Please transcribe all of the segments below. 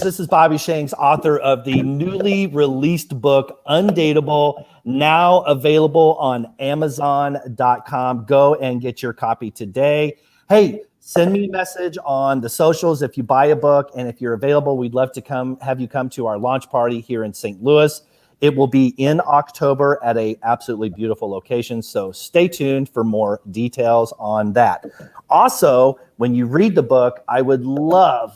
this is Bobby Shanks, author of the newly released book, Undateable, now available on Amazon.com. Go and get your copy today. Hey, send me a message on the socials if you buy a book, and if you're available, we'd love to have you come to our launch party here in St. Louis. It will be in October at a absolutely beautiful location, so stay tuned for more details on that. Also, when you read the book, I would love,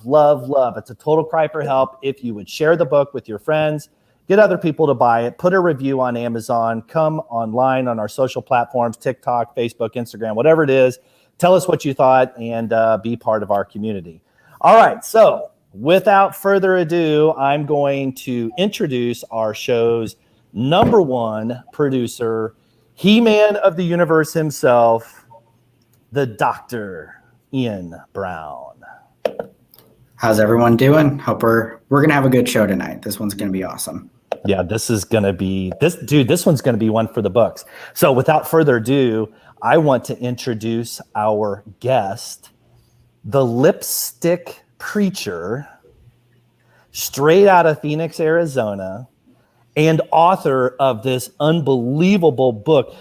it's a total cry for help if you would share the book with your friends, get other people to buy it, put a review on Amazon, come online on our social platforms, TikTok, Facebook, Instagram, whatever it is. Tell us what you thought and be part of our community. All right, so without further ado, I'm going to introduce our show's number one producer, He-Man of the universe himself, the Dr. Ian Brown. How's everyone doing? Hope we're gonna have a good show tonight. This one's gonna be awesome. Yeah, this one's gonna be one for the books. So without further ado, I want to introduce our guest, the lipstick preacher, straight out of Phoenix, Arizona, and author of this unbelievable book.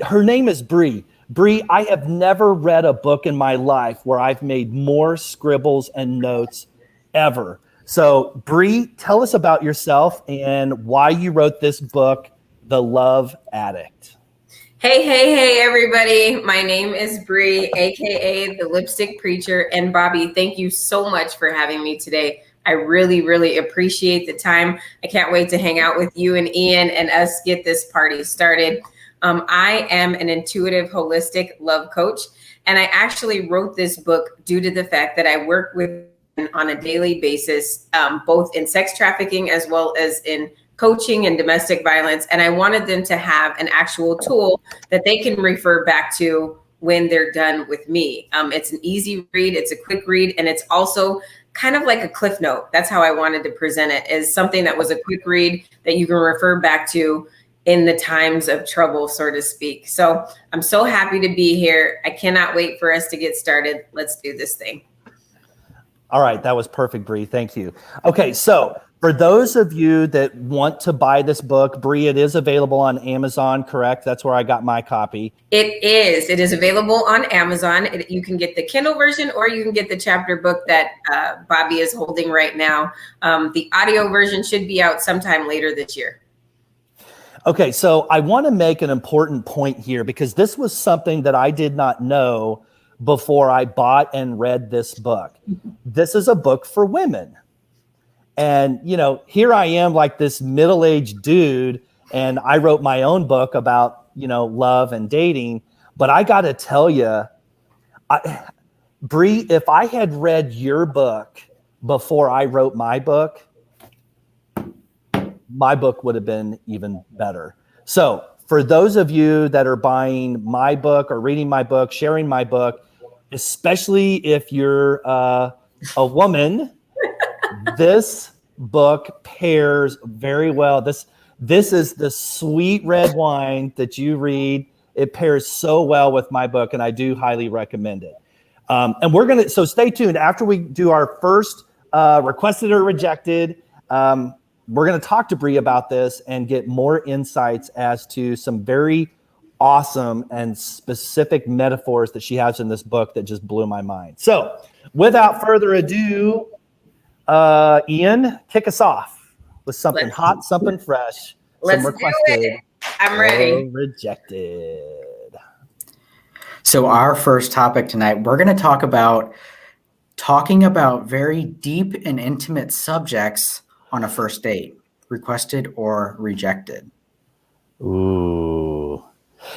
Her name is Bri. Bri, I have never read a book in my life where I've made more scribbles and notes ever. So, Bri, tell us about yourself and why you wrote this book, The Love Addict. Hey, everybody. My name is Bri, aka the Lipstick Preacher. And Bobby, thank you so much for having me today. I really, really appreciate the time. I can't wait to hang out with you and Ian and us get this party started. I am an intuitive, holistic love coach, and I actually wrote this book due to the fact that I work with on a daily basis, both in sex trafficking as well as in coaching and domestic violence. And I wanted them to have an actual tool that they can refer back to when they're done with me. It's an easy read, it's a quick read, and it's also kind of like a cliff note. That's how I wanted to present it, as something that was a quick read that you can refer back to in the times of trouble, so to speak. So I'm so happy to be here. I cannot wait for us to get started. Let's do this thing. All right, that was perfect, Bri. Thank you. Okay, so for those of you that want to buy this book, Bri, it is available on Amazon, correct? That's where I got my copy. It is. It is available on Amazon. You can get the Kindle version, or you can get the chapter book that Bobby is holding right now. The audio version should be out sometime later this year. Okay, so I want to make an important point here, because this was something that I did not know before I bought and read this book. This is a book for women. And, you know, here I am, like this middle-aged dude, and I wrote my own book about, you know, love and dating. But I got to tell you, Bri, if I had read your book before I wrote my book would have been even better. So for those of you that are buying my book or reading my book, sharing my book, especially if you're a woman, this book pairs very well. This is the sweet red wine that you read. It pairs so well with my book, and I do highly recommend it. And so stay tuned. After we do our first requested or rejected, we're going to talk to Bri about this and get more insights as to some very awesome and specific metaphors that she has in this book that just blew my mind. So without further ado, Ian, kick us off with something hot, something fresh. Let's do it. I'm ready. Rejected. So our first topic tonight, we're going to talk about talking about very deep and intimate subjects on a first date, requested or rejected. Ooh.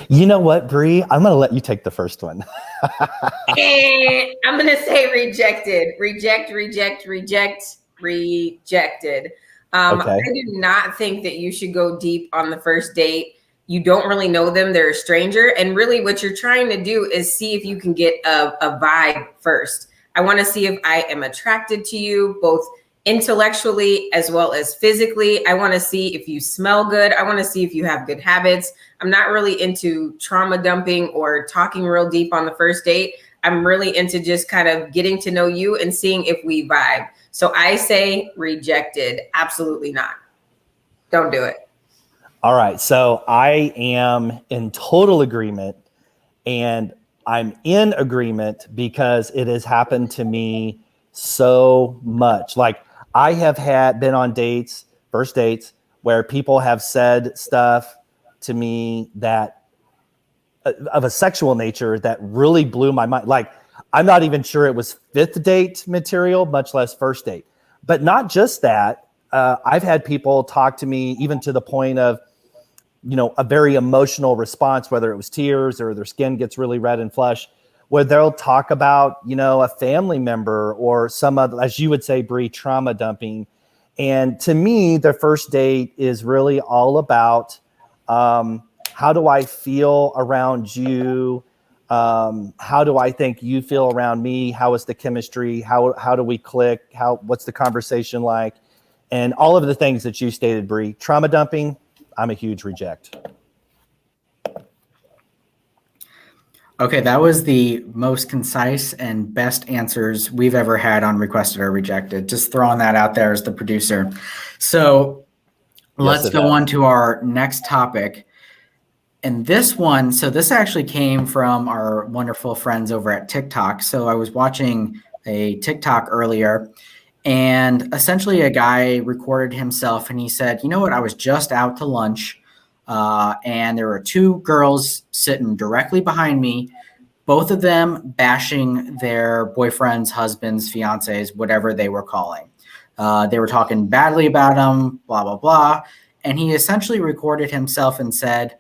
You know what, Bri? I'm going to let you take the first one. I'm going to say rejected. Rejected. Okay. I do not think that you should go deep on the first date. You don't really know them. They're a stranger. And really what you're trying to do is see if you can get a vibe first. I want to see if I am attracted to you, both intellectually as well as physically. I want to see if you smell good. I want to see if you have good habits. I'm not really into trauma dumping or talking real deep on the first date. I'm really into just kind of getting to know you and seeing if we vibe. So I say rejected. Absolutely not. Don't do it. All right. So I am in total agreement, and I'm in agreement because it has happened to me so much. Like, I have been on dates, first dates, where people have said stuff to me that of a sexual nature that really blew my mind. Like, I'm not even sure it was fifth date material, much less first date. But not just that. I've had people talk to me even to the point of, a very emotional response, whether it was tears or their skin gets really red and flush, where they'll talk about, a family member or some other, as you would say, Bri, trauma dumping. And to me, the first date is really all about, how do I feel around you? How do I think you feel around me? How is the chemistry? How do we click? What's the conversation like? And all of the things that you stated, Bri. Trauma dumping, I'm a huge reject. Okay, that was the most concise and best answers we've ever had on requested or rejected. Just throwing that out there as the producer. So let's go on to our next topic. And this one, so this actually came from our wonderful friends over at TikTok. So I was watching a TikTok earlier, and essentially a guy recorded himself and he said, you know what, I was just out to lunch and there were two girls sitting directly behind me, both of them bashing their boyfriends, husbands, fiancés, whatever they were calling. They were talking badly about him, blah, blah, blah. And he essentially recorded himself and said,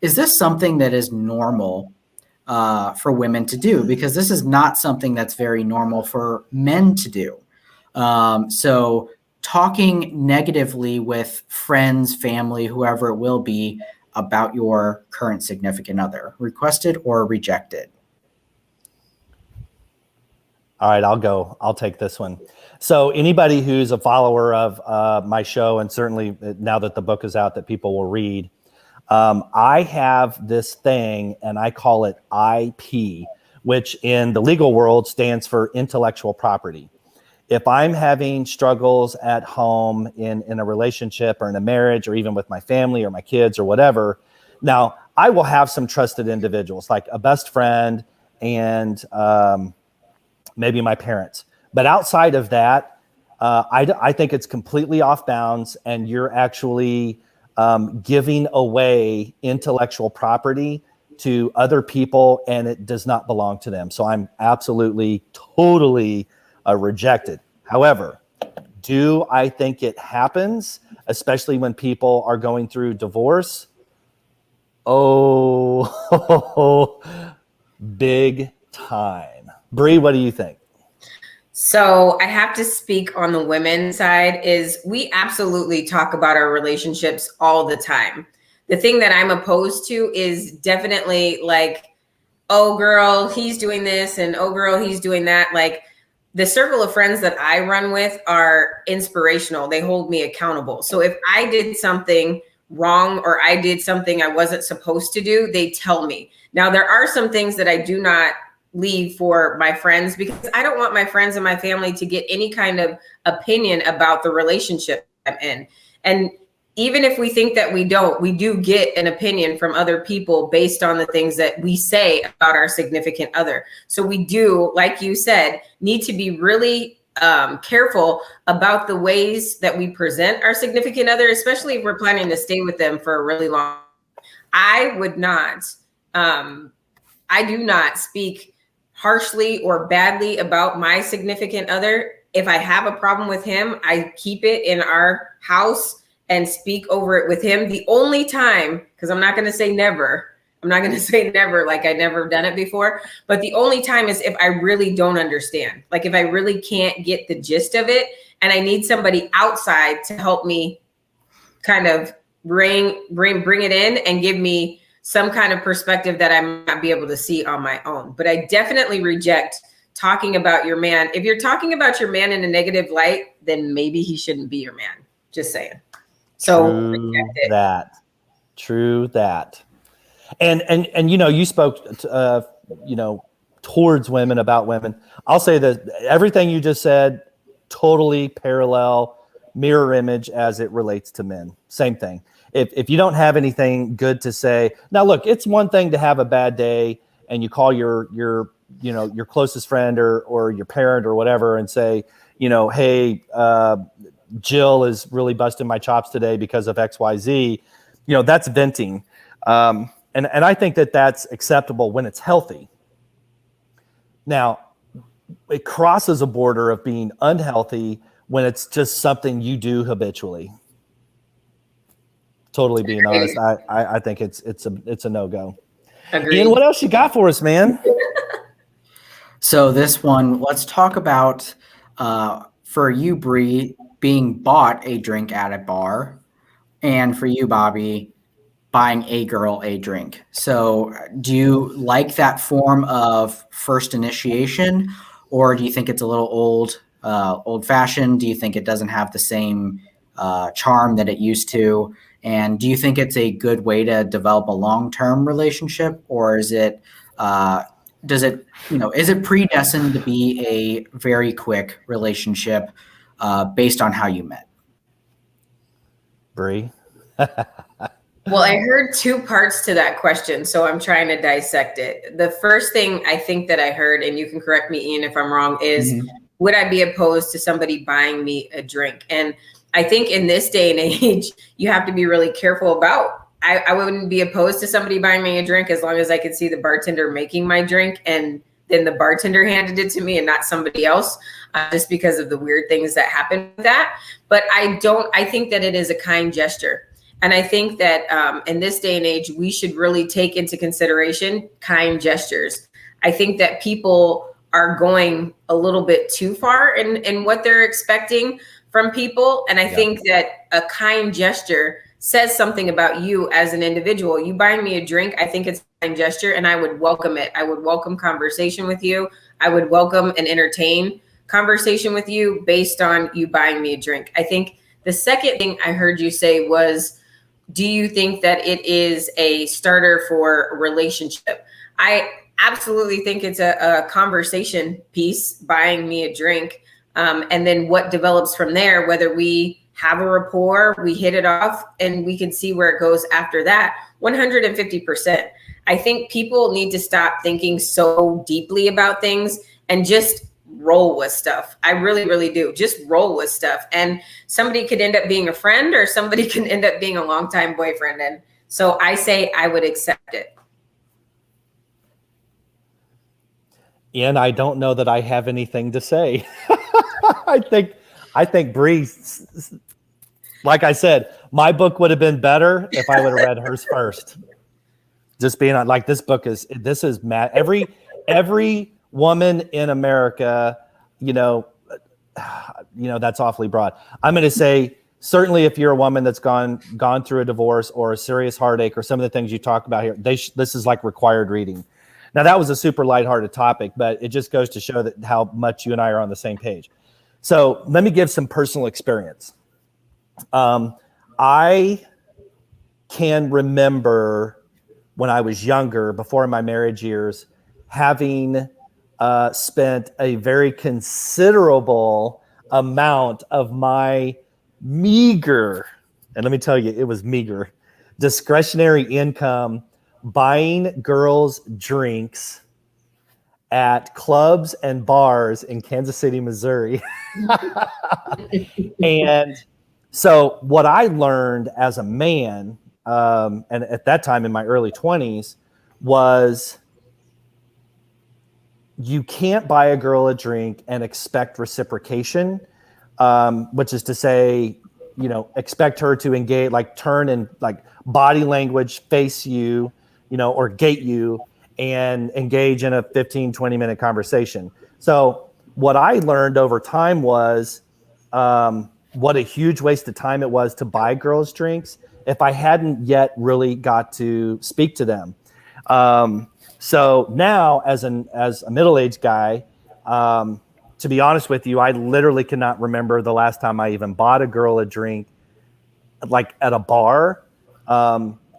is this something that is normal for women to do? Because this is not something that's very normal for men to do. So talking negatively with friends, family, whoever it will be about your current significant other, requested or rejected? All right, I'll take this one. So anybody who's a follower of my show, and certainly now that the book is out that people will read, I have this thing and I call it IP, which in the legal world stands for intellectual property. If I'm having struggles at home in a relationship or in a marriage or even with my family or my kids or whatever, now I will have some trusted individuals like a best friend and maybe my parents. But outside of that, I think it's completely off bounds, and you're actually giving away intellectual property to other people, and it does not belong to them. So I'm absolutely, totally rejected. However, do I think it happens, especially when people are going through divorce? Oh, big time. Bri, what do you think? So I have to speak on the women's side. Is we absolutely talk about our relationships all the time. The thing that I'm opposed to is definitely like, oh girl, he's doing this, and oh girl, he's doing that. Like, the circle of friends that I run with are inspirational. They hold me accountable. So if I did something wrong or I did something I wasn't supposed to do, they tell me. Now, there are some things that I do not leave for my friends because I don't want my friends and my family to get any kind of opinion about the relationship I'm in. And even if we think that we do get an opinion from other people based on the things that we say about our significant other. So we do, like you said, need to be really careful about the ways that we present our significant other, especially if we're planning to stay with them for a really long time. I do not speak harshly or badly about my significant other. If I have a problem with him, I keep it in our house and speak over it with him. The only time, because I'm not going to say never, like I never done it before, but the only time is if I really don't understand, like if I really can't get the gist of it and I need somebody outside to help me kind of bring it in and give me some kind of perspective that I might not be able to see on my own. But I definitely reject talking about your man. If you're talking about your man in a negative light, then maybe he shouldn't be your man. Just saying. So True that. And you spoke, towards women, about women. I'll say that everything you just said, totally parallel, mirror image as it relates to men. Same thing. If you don't have anything good to say, now look, it's one thing to have a bad day and you call your closest friend or your parent or whatever and say, hey, Jill is really busting my chops today because of XYZ. That's venting. And I think that that's acceptable when it's healthy. Now, it crosses a border of being unhealthy when it's just something you do habitually. Totally being honest, I think it's a no-go. Agreed. Ian, what else you got for us, man? So this one, let's talk about for you, Bri, being bought a drink at a bar, and for you, Bobby, buying a girl a drink. So do you like that form of first initiation, or do you think it's a little old-fashioned? Do you think it doesn't have the same charm that it used to? And do you think it's a good way to develop a long-term relationship, or is it is it predestined to be a very quick relationship based on how you met? Bri? Well, I heard two parts to that question, so I'm trying to dissect it. The first thing I think that I heard, and you can correct me, Ian, if I'm wrong, is would I be opposed to somebody buying me a drink? And I think in this day and age, you have to be really careful about. I wouldn't be opposed to somebody buying me a drink as long as I could see the bartender making my drink and then the bartender handed it to me and not somebody else, just because of the weird things that happen with that. But I think that it is a kind gesture. And I think that in this day and age, we should really take into consideration kind gestures. I think that people are going a little bit too far in what they're expecting from people. And I think that a kind gesture says something about you as an individual. You buying me a drink, I think it's a kind gesture, and I would welcome it. I would welcome conversation with you. I would welcome and entertain conversation with you based on you buying me a drink. I think the second thing I heard you say was, do you think that it is a starter for a relationship? I absolutely think it's a conversation piece, buying me a drink. And then what develops from there, whether we have a rapport, we hit it off, and we can see where it goes after that, 150%. I think people need to stop thinking so deeply about things and just roll with stuff. I really, really do. Just roll with stuff. And somebody could end up being a friend, or somebody can end up being a longtime boyfriend. And so I say I would accept it. Ian, I don't know that I have anything to say. I think Bri, like I said, my book would have been better if I would have read hers first. Just being like, this is mad. Every woman in America, that's awfully broad. I'm going to say, certainly if you're a woman that's gone through a divorce or a serious heartache or some of the things you talk about here, this is like required reading. Now, that was a super lighthearted topic, but it just goes to show that how much you and I are on the same page. So let me give some personal experience. I can remember when I was younger, before my marriage years, having spent a very considerable amount of my meager, and let me tell you, it was meager, discretionary income buying girls drinks at clubs and bars in Kansas City, Missouri. And so what I learned as a man, and at that time in my early 20s, was you can't buy a girl a drink and expect reciprocation, which is to say, expect her to engage, like turn and like body language, face you, or gate you and engage in a 15, 20-minute conversation. So what I learned over time was what a huge waste of time it was to buy girls drinks if I hadn't yet really got to speak to them. So now as a middle-aged guy, to be honest with you, I literally cannot remember the last time I even bought a girl a drink, like at a bar.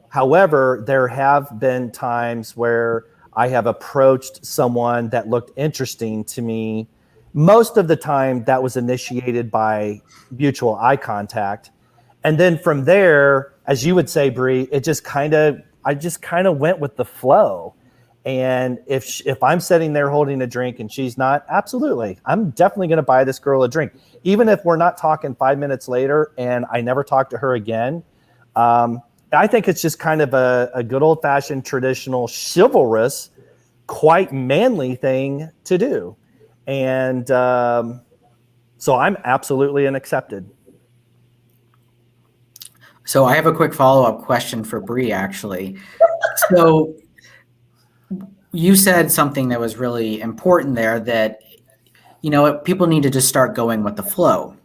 However, there have been times where I have approached someone that looked interesting to me. Most of the time, that was initiated by mutual eye contact. And then from there, as you would say, Bri, I just kind of went with the flow. And if I'm sitting there holding a drink and she's not, absolutely, I'm definitely going to buy this girl a drink, even if we're not talking 5 minutes later and I never talk to her again. I think it's just kind of a good old fashioned, traditional, chivalrous, quite manly thing to do. And so I'm absolutely an accepted. So I have a quick follow-up question for Bri, actually. So you said something that was really important there, that, people need to just start going with the flow.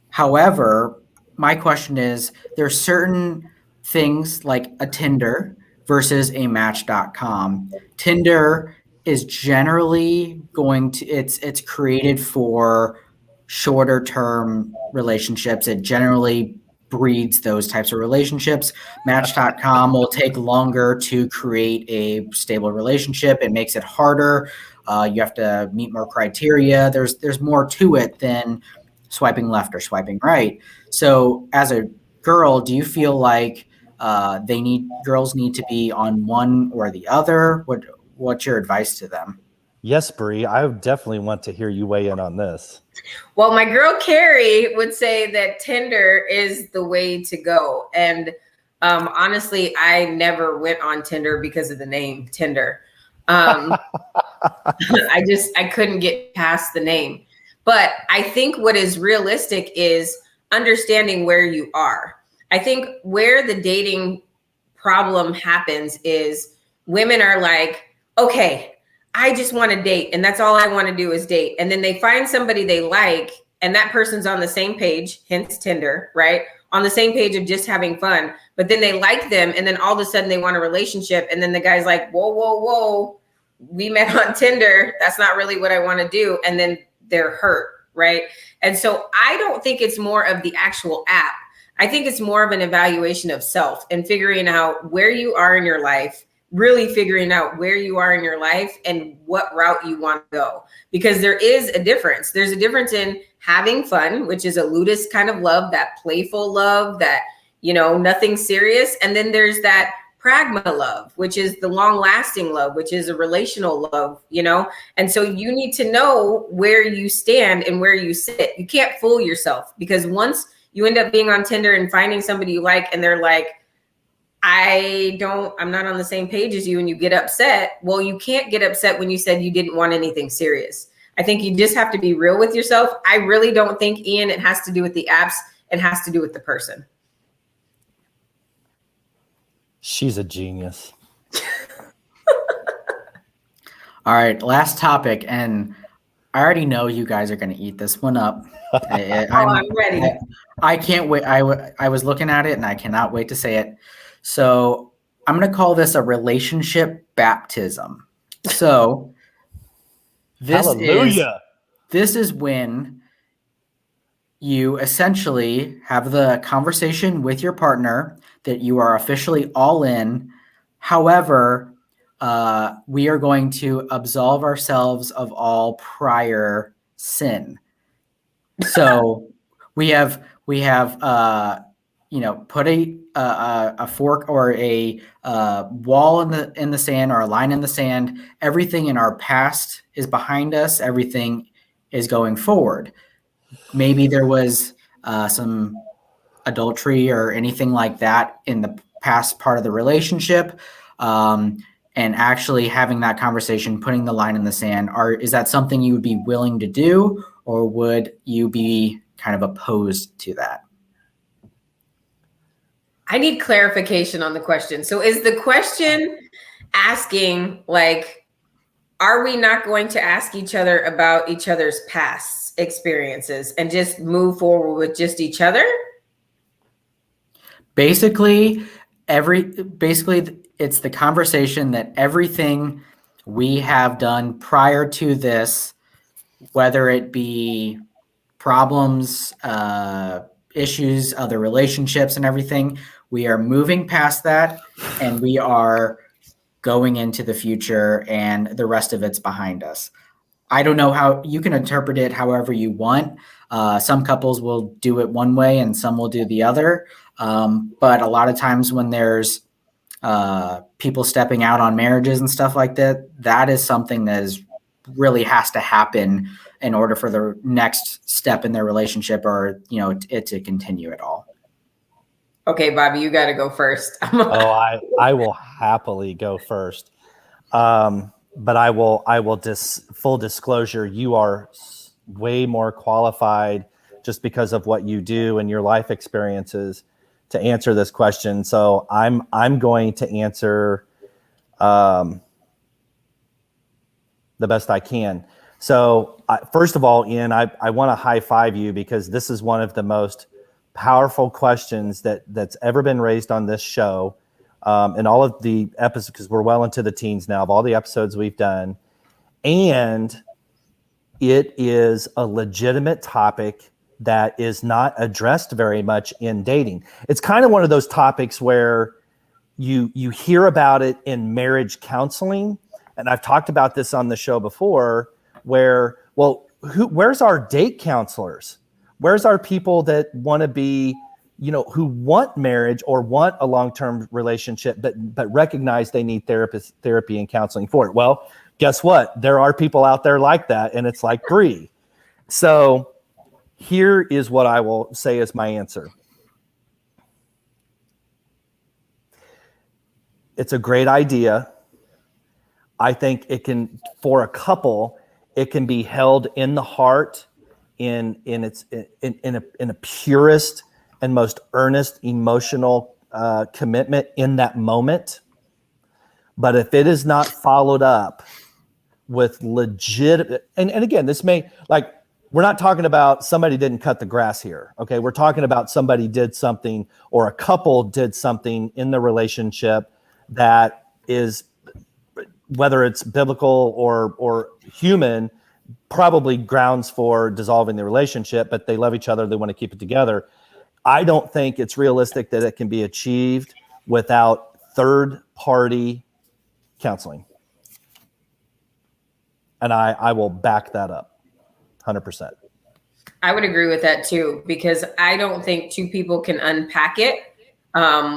However, my question is, there's certain things like a Tinder versus a Match.com. Tinder is generally it's created for shorter term relationships. It generally breeds those types of relationships. Match.com will take longer to create a stable relationship. It makes it harder. You have to meet more criteria. There's more to it than swiping left or swiping right. So as a girl, do you feel like girls need to be on one or the other? What's your advice to them? Yes, Bri, I definitely want to hear you weigh in on this. Well, my girl Carrie would say that Tinder is the way to go. And honestly, I never went on Tinder because of the name Tinder. I couldn't get past the name. But I think what is realistic is understanding where you are. I think where the dating problem happens is women are like, okay, I just want to date, and that's all I want to do is date. And then they find somebody they like, and that person's on the same page, hence Tinder, right? On the same page of just having fun. But then they like them, and then all of a sudden they want a relationship. And then the guy's like, whoa, whoa, whoa, we met on Tinder. That's not really what I want to do. And then they're hurt, right? And so I don't think it's more of the actual app. I think it's more of an evaluation of self and figuring out where you are in your life, really figuring out where you are in your life and what route you want to go. Because there is a difference. There's a difference in having fun, which is a ludus kind of love, that playful love, that, nothing serious. And then there's that pragma love, which is the long lasting love, which is a relational love, And so you need to know where you stand and where you sit. You can't fool yourself, because once you end up being on Tinder and finding somebody you like, and they're like, I'm not on the same page as you, and you get upset. Well, you can't get upset when you said you didn't want anything serious. I think you just have to be real with yourself. I really don't think, Ian, it has to do with the apps. It has to do with the person. She's a genius. All right, last topic, and I already know you guys are going to eat this one up. I'm ready. I can't wait. I was looking at it, and I cannot wait to say it. So I'm going to call this a relationship baptism. So this is when you essentially have the conversation with your partner that you are officially all in. However, we are going to absolve ourselves of all prior sin. So we have put a fork or a wall in the sand, or a line in the sand. Everything in our past is behind us. Everything is going forward. Maybe there was some adultery or anything like that in the past part of the relationship. And actually having that conversation, putting the line in the sand, is that something you would be willing to do, or would you be kind of opposed to that? I need clarification on the question. So is the question asking, like, are we not going to ask each other about each other's past experiences and just move forward with just each other? Basically, it's the conversation that everything we have done prior to this, whether it be problems, issues, other relationships and everything, we are moving past that, and we are going into the future, and the rest of it's behind us. I don't know how you can interpret it however you want. Some couples will do it one way and some will do the other. But a lot of times when there's people stepping out on marriages and stuff like that, that is something that is really has to happen in order for the next step in their relationship or, it to continue at all. Okay, Bobby, you got to go first. I will happily go first. But I will just full disclosure, you are way more qualified just because of what you do and your life experiences to answer this question. So I'm going to answer the best I can. So first of all, Ian, I want to high five you because this is one of the most powerful questions that's ever been raised on this show. In all of the episodes, because we're well into the teens now, of all the episodes we've done. And it is a legitimate topic that is not addressed very much in dating. It's kind of one of those topics where you hear about it in marriage counseling. And I've talked about this on the show before where, where's our date counselors? Where's our people that want to be, who want marriage or want a long-term relationship, but recognize they need therapy and counseling for it? Well, guess what? There are people out there like that, and it's like Bri. So here is what I will say as my answer. It's a great idea. I think it can, for a couple, it can be held in the heart in a purest and most earnest emotional commitment in that moment. But if it is not followed up with legit, and again, this may, we're not talking about somebody didn't cut the grass here. Okay. We're talking about somebody did something or a couple did something in the relationship that is, whether it's biblical or human, probably grounds for dissolving the relationship, but they love each other. They want to keep it together. I don't think it's realistic that it can be achieved without third-party counseling. And I will back that up 100%. I would agree with that too, because I don't think two people can unpack it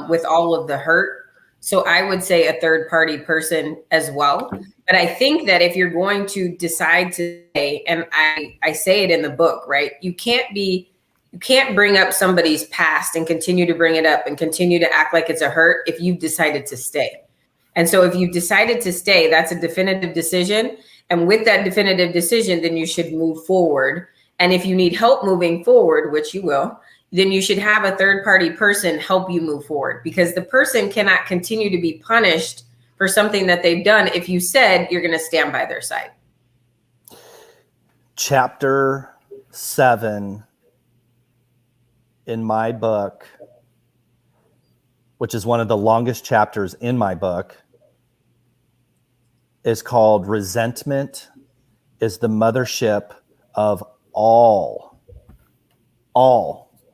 with all of the hurt. So I would say a third-party person as well. But I think that if you're going to decide to stay, and I say it in the book, right? You can't bring up somebody's past and continue to bring it up and continue to act like it's a hurt if you've decided to stay. And so if you've decided to stay, that's a definitive decision. And with that definitive decision, then you should move forward. And if you need help moving forward, which you will, then you should have a third-party person help you move forward, because the person cannot continue to be punished for something that they've done if you said you're going to stand by their side. Chapter 7 in my book, which is one of the longest chapters in my book, is called Resentment is the Mothership of all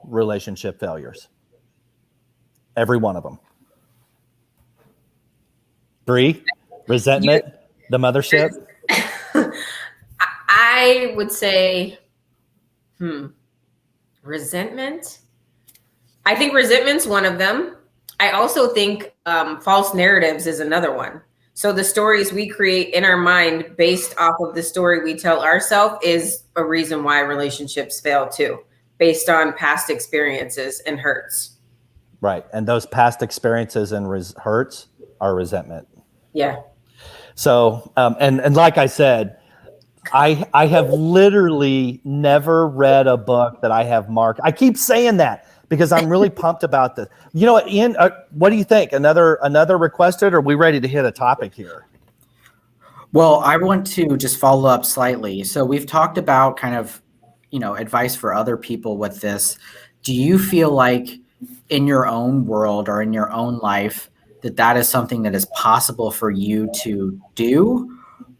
relationship failures. Every one of them. Bri, resentment, the mothership? I would say, resentment. I think resentment's one of them. I also think false narratives is another one. So the stories we create in our mind based off of the story we tell ourselves is a reason why relationships fail too, based on past experiences and hurts. Right. And those past experiences and hurts are resentment. Yeah. So, and like I said, I have literally never read a book that I have marked. I keep saying that because I'm really pumped about this. You know what, Ian, what do you think? Another requested, or are we ready to hit a topic here? Well, I want to just follow up slightly. So we've talked about kind of, advice for other people with this. Do you feel like in your own world or in your own life that is something that is possible for you to do?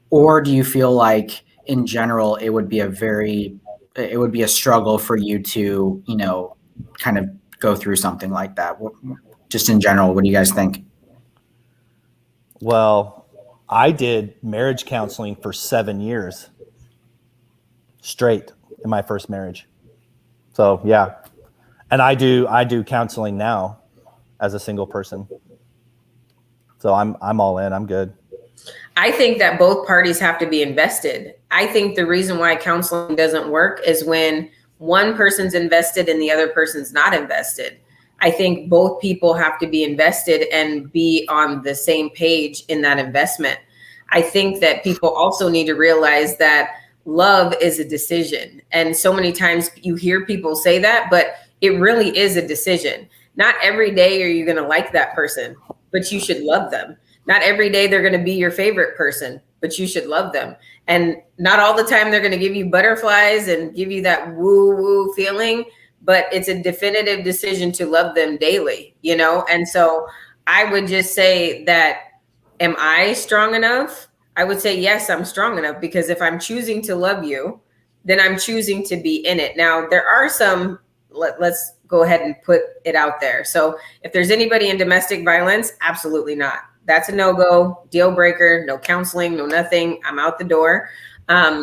Or do you feel like in general, it would be a struggle for you to, kind of go through something like that? Just in general, what do you guys think? Well, I did marriage counseling for 7 years straight in my first marriage. So yeah. And I do counseling now as a single person. So I'm all in. I'm good. I think that both parties have to be invested. I think the reason why counseling doesn't work is when one person's invested and the other person's not invested. I think both people have to be invested and be on the same page in that investment. I think that people also need to realize that love is a decision. And so many times you hear people say that, but it really is a decision. Not every day are you going to like that person, but you should love them. Not every day they're going to be your favorite person, but you should love them. And not all the time they're going to give you butterflies and give you that woo woo feeling, but it's a definitive decision to love them daily, you know? And so I would just say that, am I strong enough? I would say, yes, I'm strong enough, because if I'm choosing to love you, then I'm choosing to be in it. Now, there are some, let's go ahead and put it out there. So if there's anybody in domestic violence, absolutely not. That's a no-go, deal breaker, no counseling, no nothing. I'm out the door.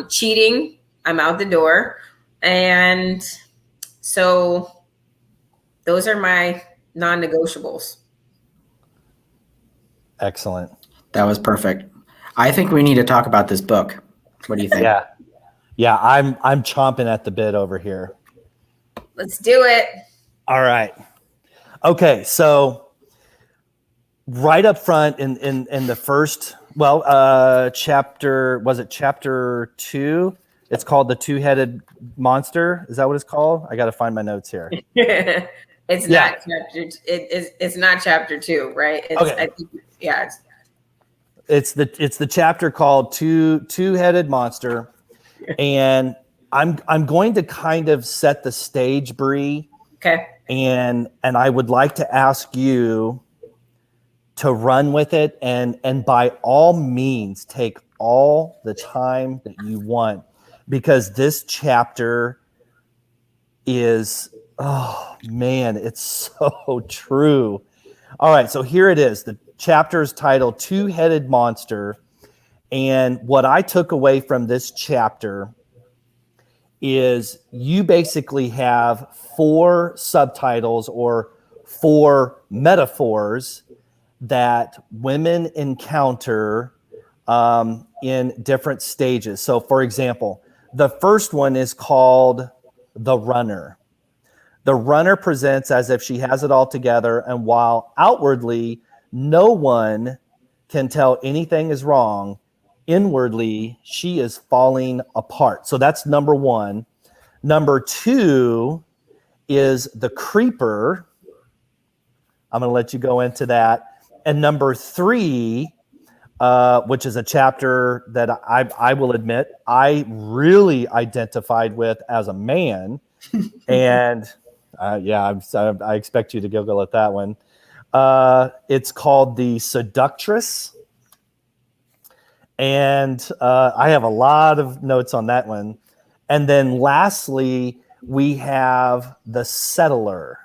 Cheating, I'm out the door. And so those are my non-negotiables. Excellent. That was perfect. I think we need to talk about this book. What do you think? Yeah, I'm chomping at the bit over here. Let's do it. All right. Okay, so right up front in the first, chapter, was it chapter 2? It's called The Two-Headed Monster. Is that what it's called? I got to find my notes here. It's not chapter. It's not chapter 2, right? Okay. I think, yeah. It's the chapter called Two-Headed Monster, and I'm going to kind of set the stage, Bri. Okay. And I would like to ask you to run with it, and by all means take all the time that you want, because this chapter is, oh man, it's so true. All right, so here it is. The chapter is titled Two-Headed Monster. And what I took away from this chapter is you basically have 4 subtitles or 4 metaphors that women encounter in different stages. So, for example, the first one is called the runner. The runner presents as if she has it all together, and while outwardly no one can tell anything is wrong, inwardly she is falling apart. So that's number 1. Number 2 is the creeper. I'm going to let you go into that. And number 3, which is a chapter that I will admit I really identified with as a man. And I expect you to giggle at that one. It's called The Seductress. And I have a lot of notes on that one. And then lastly, we have The Settler.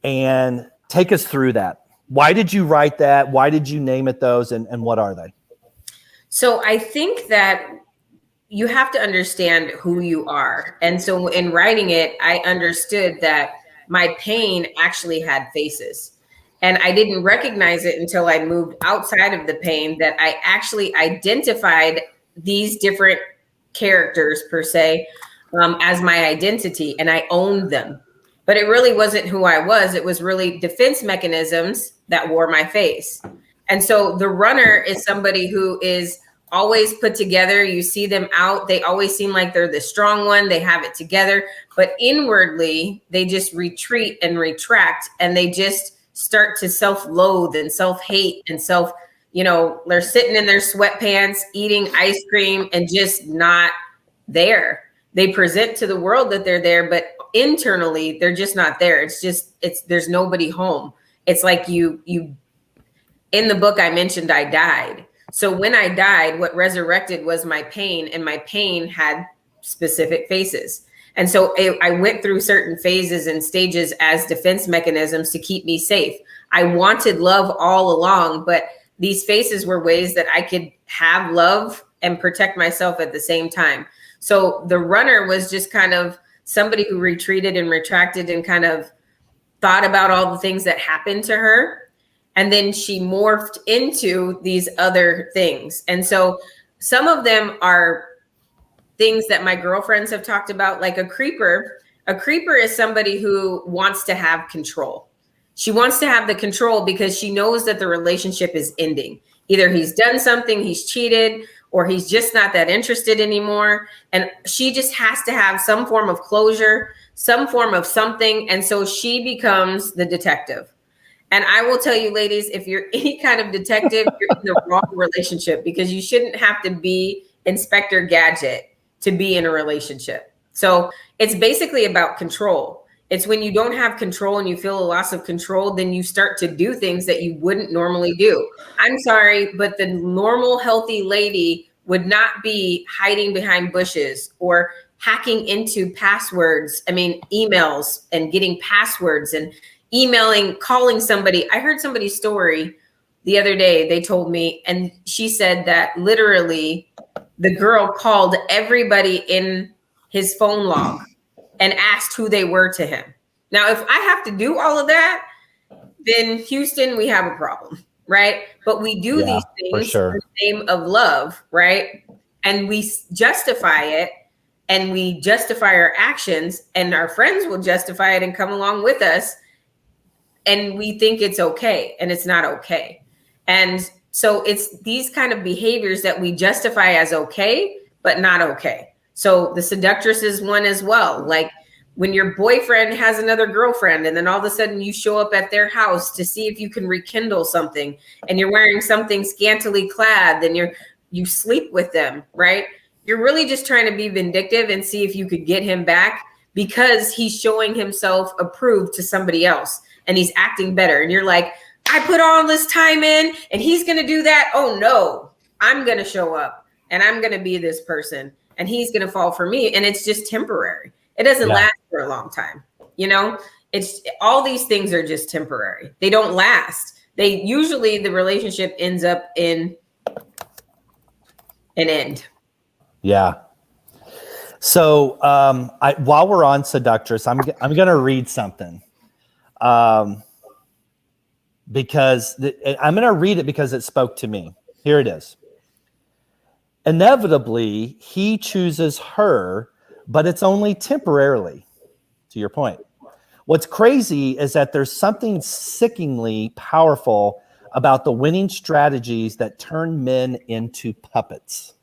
And take us through that. Why did you write that? Why did you name it those? And what are they? So I think that you have to understand who you are. And so in writing it, I understood that my pain actually had faces. And I didn't recognize it until I moved outside of the pain, that I actually identified these different characters, per se, as my identity, and I owned them. But it really wasn't who I was. It was really defense mechanisms that wore my face. And so the runner is somebody who is always put together. You see them out. They always seem like they're the strong one. They have it together. But inwardly, they just retreat and retract, and they just start to self-loathe and self-hate and they're sitting in their sweatpants, eating ice cream, and just not there. They present to the world that they're there, but internally, they're just not there. There's nobody home. It's like you, in the book I mentioned, I died. So when I died, what resurrected was my pain, and my pain had specific faces. And so I went through certain phases and stages as defense mechanisms to keep me safe. I wanted love all along, but these faces were ways that I could have love and protect myself at the same time. So the runner was just kind of somebody who retreated and retracted and kind of thought about all the things that happened to her. And then she morphed into these other things. And so some of them are things that my girlfriends have talked about, like a creeper. A creeper is somebody who wants to have control. She wants to have the control because she knows that the relationship is ending. Either he's done something, he's cheated, or he's just not that interested anymore. And she just has to have some form of closure, some form of something. And so she becomes the detective. And I will tell you, ladies, if you're any kind of detective, you're in the wrong relationship, because you shouldn't have to be Inspector Gadget to be in a relationship. So it's basically about control. It's when you don't have control and you feel a loss of control, then you start to do things that you wouldn't normally do. I'm sorry, but the normal, healthy lady would not be hiding behind bushes or hacking into passwords. I mean, emails and getting passwords and emailing, calling somebody. I heard somebody's story the other day. They told me, and she said that literally the girl called everybody in his phone log and asked who they were to him. Now, if I have to do all of that, then Houston, we have a problem, right? But we do these things in the name of love, right? And we justify it, and we justify our actions, and our friends will justify it and come along with us. And we think it's okay, and it's not okay. And so it's these kind of behaviors that we justify as okay, but not okay. So the seductress is one as well. Like when your boyfriend has another girlfriend, and then all of a sudden you show up at their house to see if you can rekindle something, and you're wearing something scantily clad, then you sleep with them, right? You're really just trying to be vindictive and see if you could get him back because he's showing himself approved to somebody else and he's acting better. And you're like, I put all this time in and he's going to do that. Oh no, I'm going to show up and I'm going to be this person and he's going to fall for me. And it's just temporary. It doesn't last for a long time. You know, it's all these things are just temporary. They don't last. They usually, the relationship ends up in an end. Yeah. So while we're on seductress, I'm going to read something. Because I'm going to read it because it spoke to me. Here it is. Inevitably, he chooses her, but it's only temporarily, to your point. What's crazy is that there's something sickeningly powerful about the winning strategies that turn men into puppets.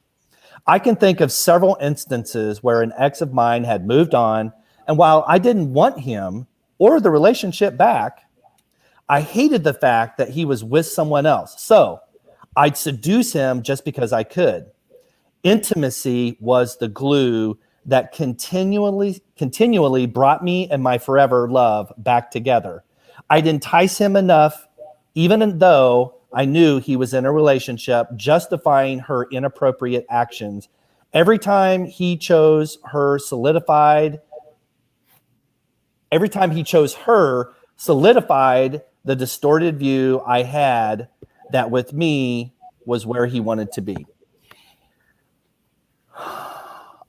I can think of several instances where an ex of mine had moved on, and while I didn't want him or the relationship back, I hated the fact that he was with someone else. So I'd seduce him just because I could. Intimacy was the glue that continually brought me and my forever love back together. I'd entice him enough, even though I knew he was in a relationship, justifying her inappropriate actions. Every time he chose her, solidified the distorted view I had that with me was where he wanted to be.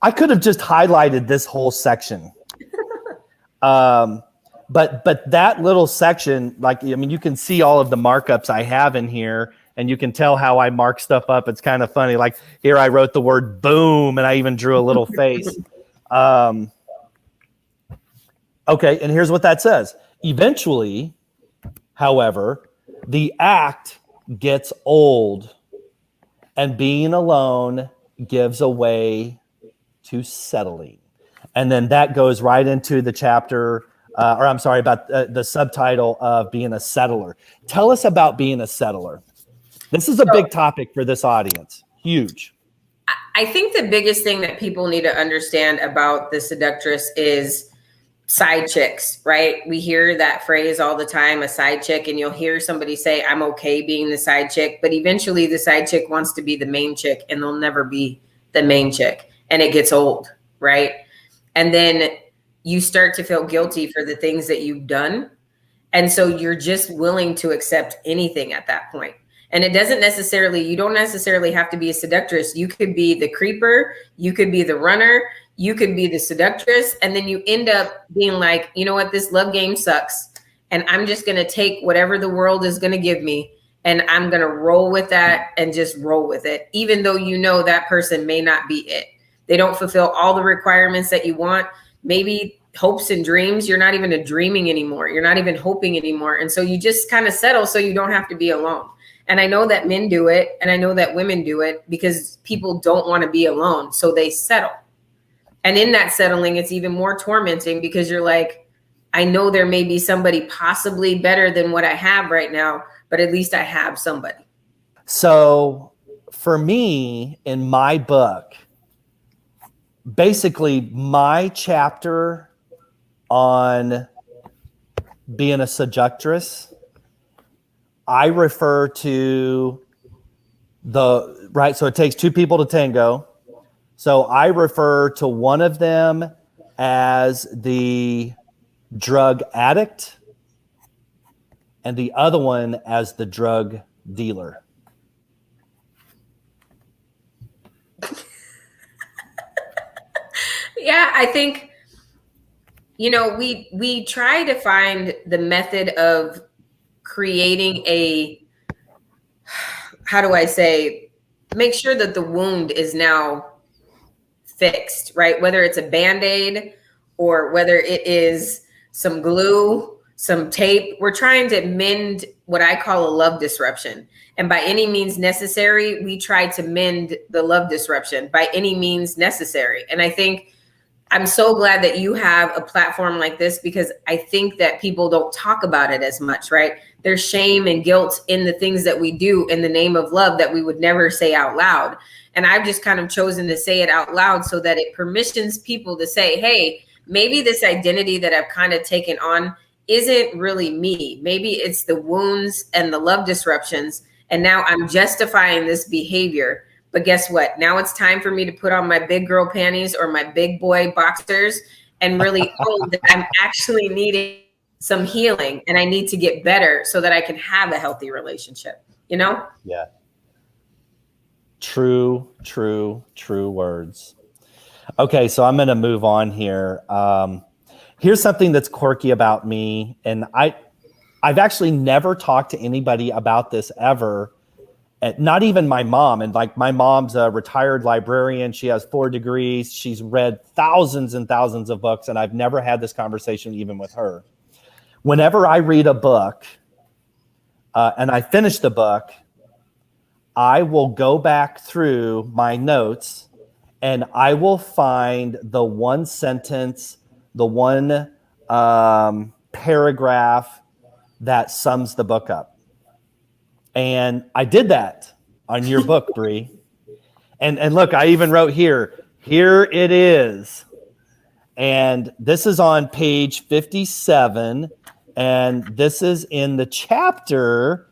I could have just highlighted this whole section. But that little section, like, I mean, you can see all of the markups I have in here, and you can tell how I mark stuff up. It's kind of funny. Like here I wrote the word boom, and I even drew a little face. Okay, and here's what that says. Eventually, however, the act gets old, and being alone gives away to settling. And then that goes right into the chapter, about the subtitle of being a settler. Tell us about being a settler. This is a big topic for this audience. Huge. I think the biggest thing that people need to understand about the seductress is side chicks, right? We hear that phrase all the time, a side chick, and you'll hear somebody say, I'm okay being the side chick, but eventually the side chick wants to be the main chick, and they'll never be the main chick, and it gets old, right? And then you start to feel guilty for the things that you've done, and so you're just willing to accept anything at that point. And it doesn't necessarily, you don't necessarily have to be a seductress. You could be the creeper, you could be the runner, you could be the seductress. And then you end up being like, you know what, this love game sucks. And I'm just going to take whatever the world is going to give me. And I'm going to roll with that and just roll with it. Even though you know that person may not be it. They don't fulfill all the requirements that you want. Maybe hopes and dreams, you're not even dreaming anymore. You're not even hoping anymore. And so you just kind of settle so you don't have to be alone. And I know that men do it, and I know that women do it because people don't want to be alone. So they settle. And in that settling, it's even more tormenting because you're like, I know there may be somebody possibly better than what I have right now, but at least I have somebody. So for me, in my book, basically my chapter on being a seductress, I refer to right. So it takes two people to tango. So I refer to one of them as the drug addict and the other one as the drug dealer. Yeah, I think, we try to find the method of creating how do I say, make sure that the wound is now fixed, right? Whether it's a Band-Aid or whether it is some glue, some tape, we're trying to mend what I call a love disruption. And by any means necessary, we try to mend the love disruption by any means necessary. And I think I'm so glad that you have a platform like this because I think that people don't talk about it as much, right? There's shame and guilt in the things that we do in the name of love that we would never say out loud. And I've just kind of chosen to say it out loud so that it permissions people to say, hey, maybe this identity that I've kind of taken on isn't really me. Maybe it's the wounds and the love disruptions. And now I'm justifying this behavior. But guess what? Now it's time for me to put on my big girl panties or my big boy boxers and really own that I'm actually needing some healing and I need to get better so that I can have a healthy relationship, Yeah. True words. Okay, so I'm going to move on here. Here's something that's quirky about me, and I've actually never talked to anybody about this ever. Not even my mom. And like my mom's a retired librarian. She has 4 degrees. She's read thousands and thousands of books, and I've never had this conversation even with her. Whenever I read a book and I finish the book, I will go back through my notes and I will find the one sentence, the one paragraph that sums the book up. And I did that on your book, Bri. And look, I even wrote here it is. And this is on page 57. And this is in the chapter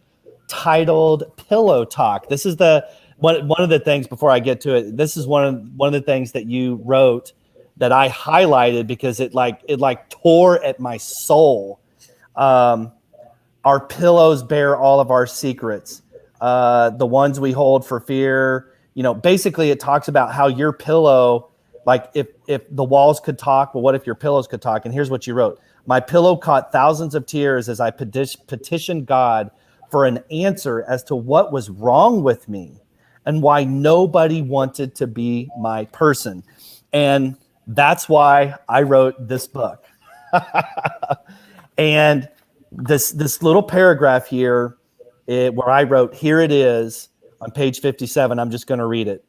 titled Pillow Talk. This is one of the things before I get to it. This is one of the things that you wrote that I highlighted because it tore at my soul. Our pillows bear all of our secrets. The ones we hold for fear. Basically it talks about how your pillow, like if the walls could talk, well, what if your pillows could talk? And here's what you wrote. My pillow caught thousands of tears as I petitioned God for an answer as to what was wrong with me and why nobody wanted to be my person. And that's why I wrote this book. And this little paragraph here where I wrote, here it is on page 57. I'm just going to read it.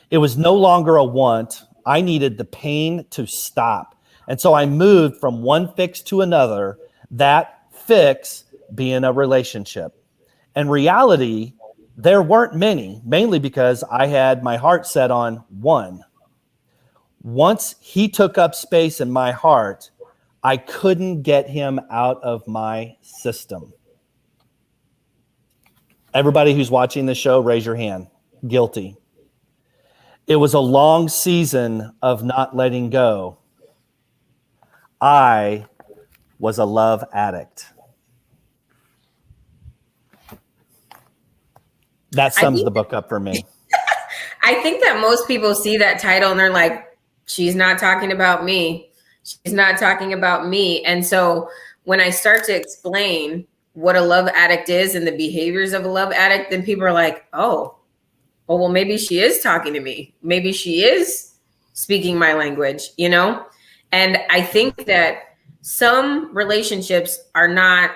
It was no longer a want. I needed the pain to stop. And so I moved from one fix to another, that fix being a relationship. In reality, there weren't many, mainly because I had my heart set on one. Once he took up space in my heart, I couldn't get him out of my system. Everybody who's watching the show, raise your hand. Guilty. It was a long season of not letting go. I was a love addict. That sums the book up for me. I think that most people see that title and they're like, she's not talking about me. She's not talking about me. And so when I start to explain what a love addict is and the behaviors of a love addict, then people are like, oh, well, maybe she is talking to me. Maybe she is speaking my language, you know? And I think that some relationships are not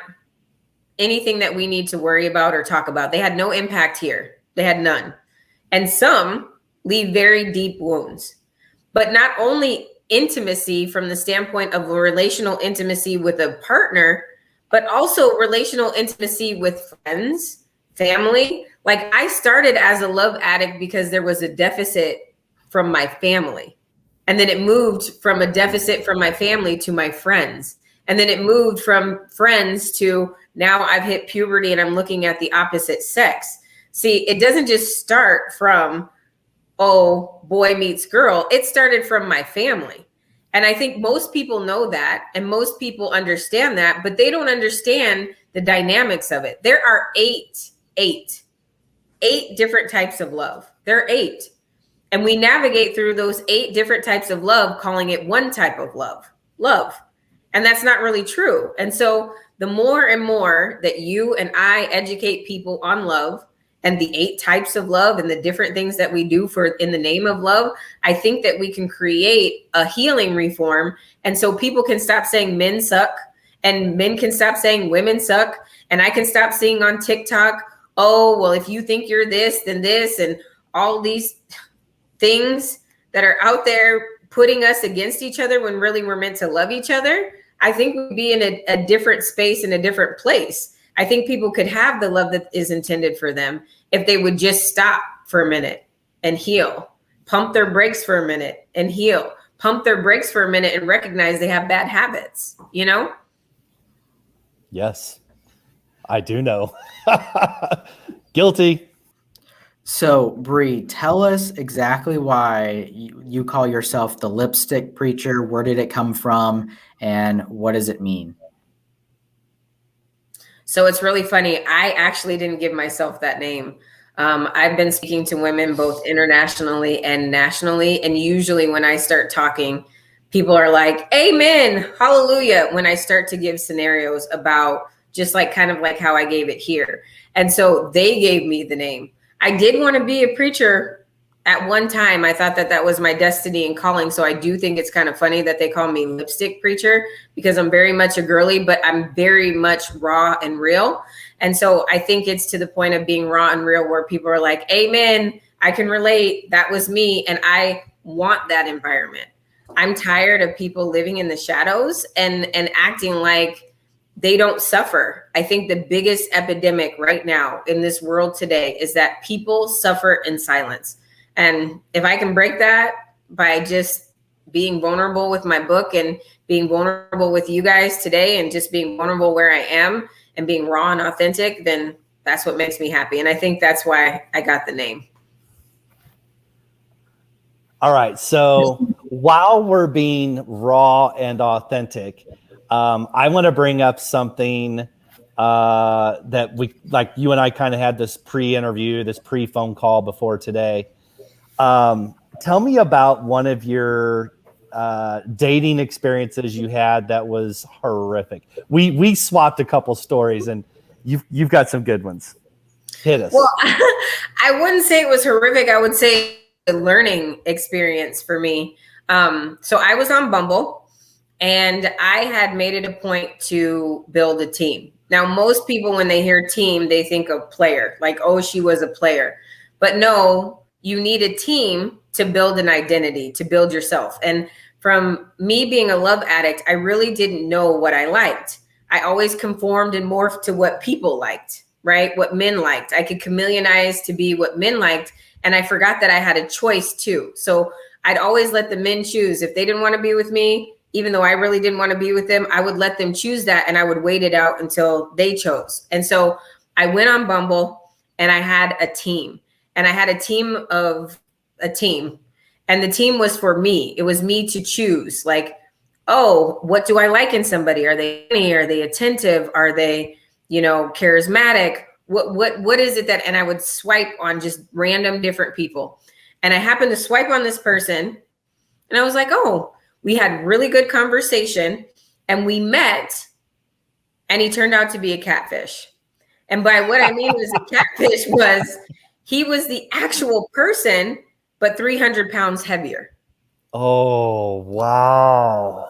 anything that we need to worry about or talk about. They had no impact here. They had none. And some leave very deep wounds. But not only intimacy from the standpoint of a relational intimacy with a partner, but also relational intimacy with friends, family. Like I started as a love addict because there was a deficit from my family. And then it moved from a deficit from my family to my friends. And then it moved from friends to now I've hit puberty and I'm looking at the opposite sex. See, it doesn't just start from, oh, boy meets girl. It started from my family. And I think most people know that and most people understand that, but they don't understand the dynamics of it. There are eight different types of love. There are 8. And we navigate through those 8 different types of love, calling it one type of love. And that's not really true. And so the more and more that you and I educate people on love and the 8 types of love and the different things that we do for in the name of love, I think that we can create a healing reform. And so people can stop saying men suck and men can stop saying women suck. And I can stop seeing on TikTok, oh, well, if you think you're this, then this, and all these things that are out there putting us against each other when really we're meant to love each other. I think we'd be in a different space, in a different place. I think people could have the love that is intended for them if they would just stop for a minute and heal, pump their brakes for a minute and heal, pump their brakes for a minute and recognize they have bad habits, you know? Yes, I do know. Guilty. So, Bri, tell us exactly why you call yourself the lipstick preacher. Where did it come from? And what does it mean? So it's really funny. I actually didn't give myself that name. I've been speaking to women both internationally and nationally. And usually when I start talking, people are like, amen, hallelujah, when I start to give scenarios about just like kind of like how I gave it here. And so they gave me the name. I did want to be a preacher at one time. I thought that that was my destiny and calling. So I do think it's kind of funny that they call me lipstick preacher because I'm very much a girly, but I'm very much raw and real. And so I think it's to the point of being raw and real where people are like, amen, I can relate. That was me. And I want that environment. I'm tired of people living in the shadows and acting like they don't suffer. I think the biggest epidemic right now in this world today is that people suffer in silence. And if I can break that by just being vulnerable with my book and being vulnerable with you guys today and just being vulnerable where I am and being raw and authentic, then that's what makes me happy. And I think that's why I got the name. All right. So while we're being raw and authentic, I want to bring up something that we, like you and I kind of had this pre-interview, this pre-phone call before today. Tell me about one of your dating experiences you had that was horrific. We swapped a couple stories and you've got some good ones. Hit us. Well, I wouldn't say it was horrific. I would say a learning experience for me. So I was on Bumble. And I had made it a point to build a team. Now, most people, when they hear team, they think of player, like, oh, she was a player. But no, you need a team to build an identity, to build yourself. And from me being a love addict, I really didn't know what I liked. I always conformed and morphed to what people liked, right? What men liked. I could chameleonize to be what men liked. And I forgot that I had a choice too. So I'd always let the men choose. If they didn't want to be with me, even though I really didn't want to be with them, I would let them choose that and I would wait it out until they chose. And so I went on Bumble and I had a team and I had a team of a team and the team was for me. It was me to choose like, oh, what do I like in somebody? Are they funny? Are they attentive? Are they, charismatic? What is it that, and I would swipe on just random different people. And I happened to swipe on this person and I was like, oh, we had really good conversation and we met and he turned out to be a catfish. And by what I mean was a catfish was he was the actual person, but 300 pounds heavier. Oh, wow.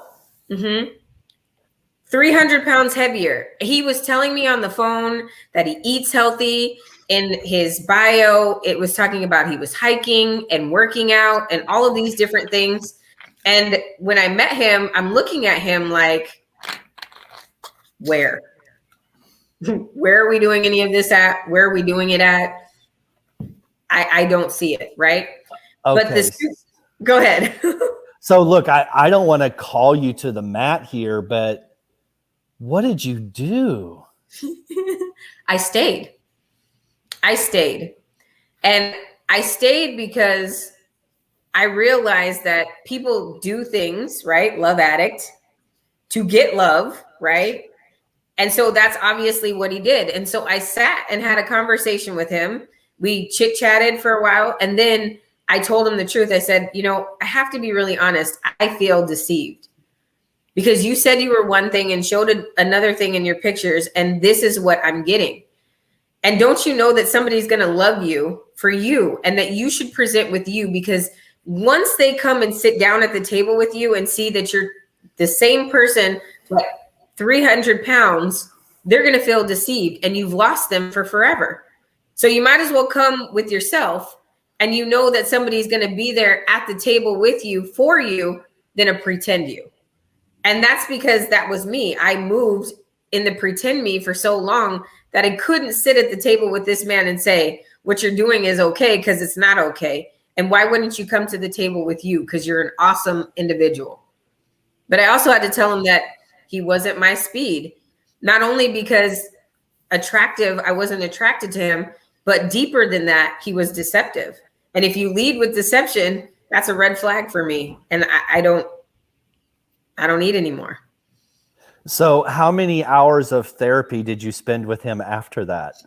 300 pounds heavier. He was telling me on the phone that he eats healthy. In his bio, it was talking about he was hiking and working out and all of these different things. And when I met him, I'm looking at him like, where? Where are we doing any of this at? Where are we doing it at? I don't see it, right? Okay. But go ahead. So look, I don't want to call you to the mat here, but what did you do? I stayed. And I stayed because I realized that people do things, right? Love Addict, to get love, right? And so that's obviously what he did. And so I sat and had a conversation with him. We chit-chatted for a while. And then I told him the truth. I said, I have to be really honest. I feel deceived because you said you were one thing and showed another thing in your pictures. And this is what I'm getting. And don't you know that somebody's going to love you for you and that you should present with you? Because once they come and sit down at the table with you and see that you're the same person, but 300 pounds, they're going to feel deceived and you've lost them for forever. So you might as well come with yourself and you know that somebody's going to be there at the table with you for you than a pretend you. And that's because that was me. I moved in the pretend me for so long that I couldn't sit at the table with this man and say, what you're doing is okay, because it's not okay. And why wouldn't you come to the table with you? Because you're an awesome individual. But I also had to tell him that he wasn't my speed, not only because I wasn't attracted to him, but deeper than that, he was deceptive. And if you lead with deception, that's a red flag for me. And I don't need anymore. So how many hours of therapy did you spend with him after that?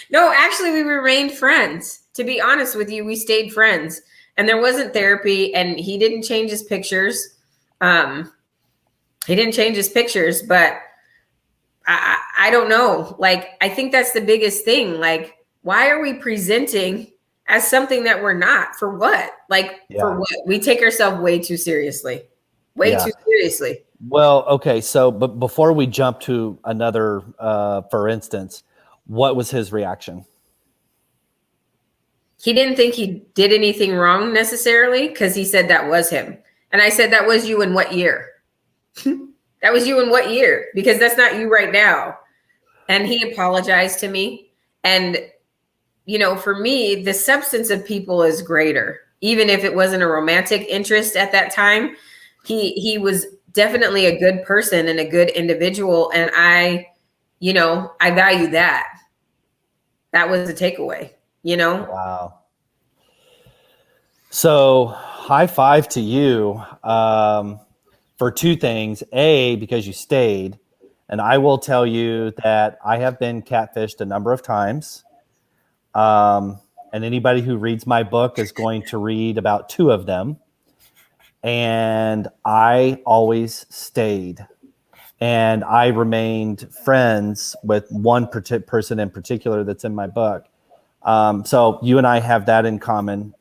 No, actually, we remained friends. To be honest with you, we stayed friends. And there wasn't therapy, and he didn't change his pictures. But I don't know. Like, I think that's the biggest thing. Like, why are we presenting as something that we're not? For what? For what? We take ourselves way too seriously. Too seriously. Well, okay. So, but before we jump to another, for instance, what was his reaction? He didn't think he did anything wrong necessarily because he said that was him. And I said, that was you in what year? That was you in what year? Because that's not you right now. And he apologized to me. And, for me, the substance of people is greater. Even if it wasn't a romantic interest at that time, he was definitely a good person and a good individual. And I value that. That was the takeaway, Wow. So high five to you for two things. A, because you stayed. And I will tell you that I have been catfished a number of times. And anybody who reads my book is going to read about two of them. And I always stayed. And I remained friends with one person in particular that's in my book. So you and I have that in common.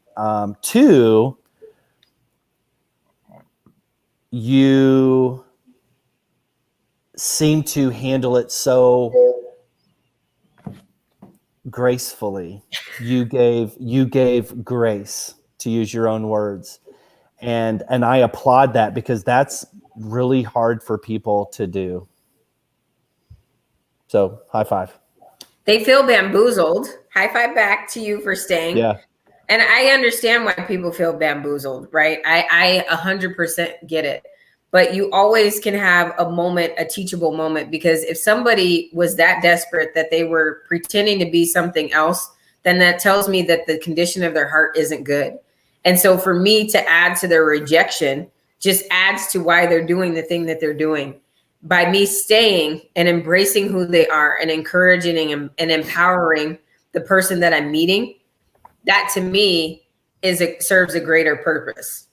Two, you seem to handle it so gracefully. You gave grace, to use your own words. And I applaud that because that's really hard for people to do. So high five. They feel bamboozled. High five back to you for staying. Yeah. And I understand why people feel bamboozled, right? I 100% get it. But you always can have a teachable moment, because if somebody was that desperate that they were pretending to be something else, then that tells me that the condition of their heart isn't good. And so for me to add to their rejection just adds to why they're doing the thing that they're doing. by me staying and embracing who they are and encouraging and empowering the person that I'm meeting, that to me serves a greater purpose,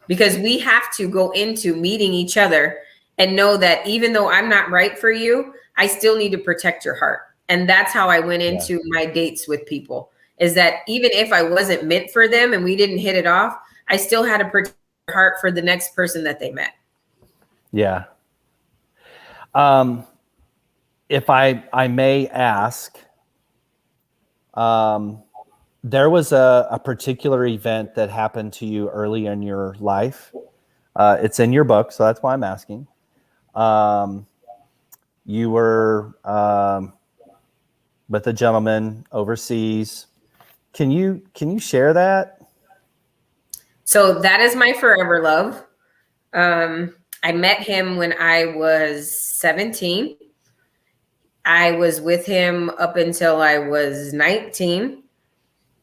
because we have to go into meeting each other and know that even though I'm not right for you, I still need to protect your heart. And that's how I went into my dates with people, is that even if I wasn't meant for them and we didn't hit it off, I still had to protect their heart for the next person that they met. Yeah. If I may ask, there was a particular event that happened to you early in your life. It's in your book, so that's why I'm asking. You were with a gentleman overseas. Can you share that? So that is my forever love. I met him when I was 17. I was with him up until I was 19.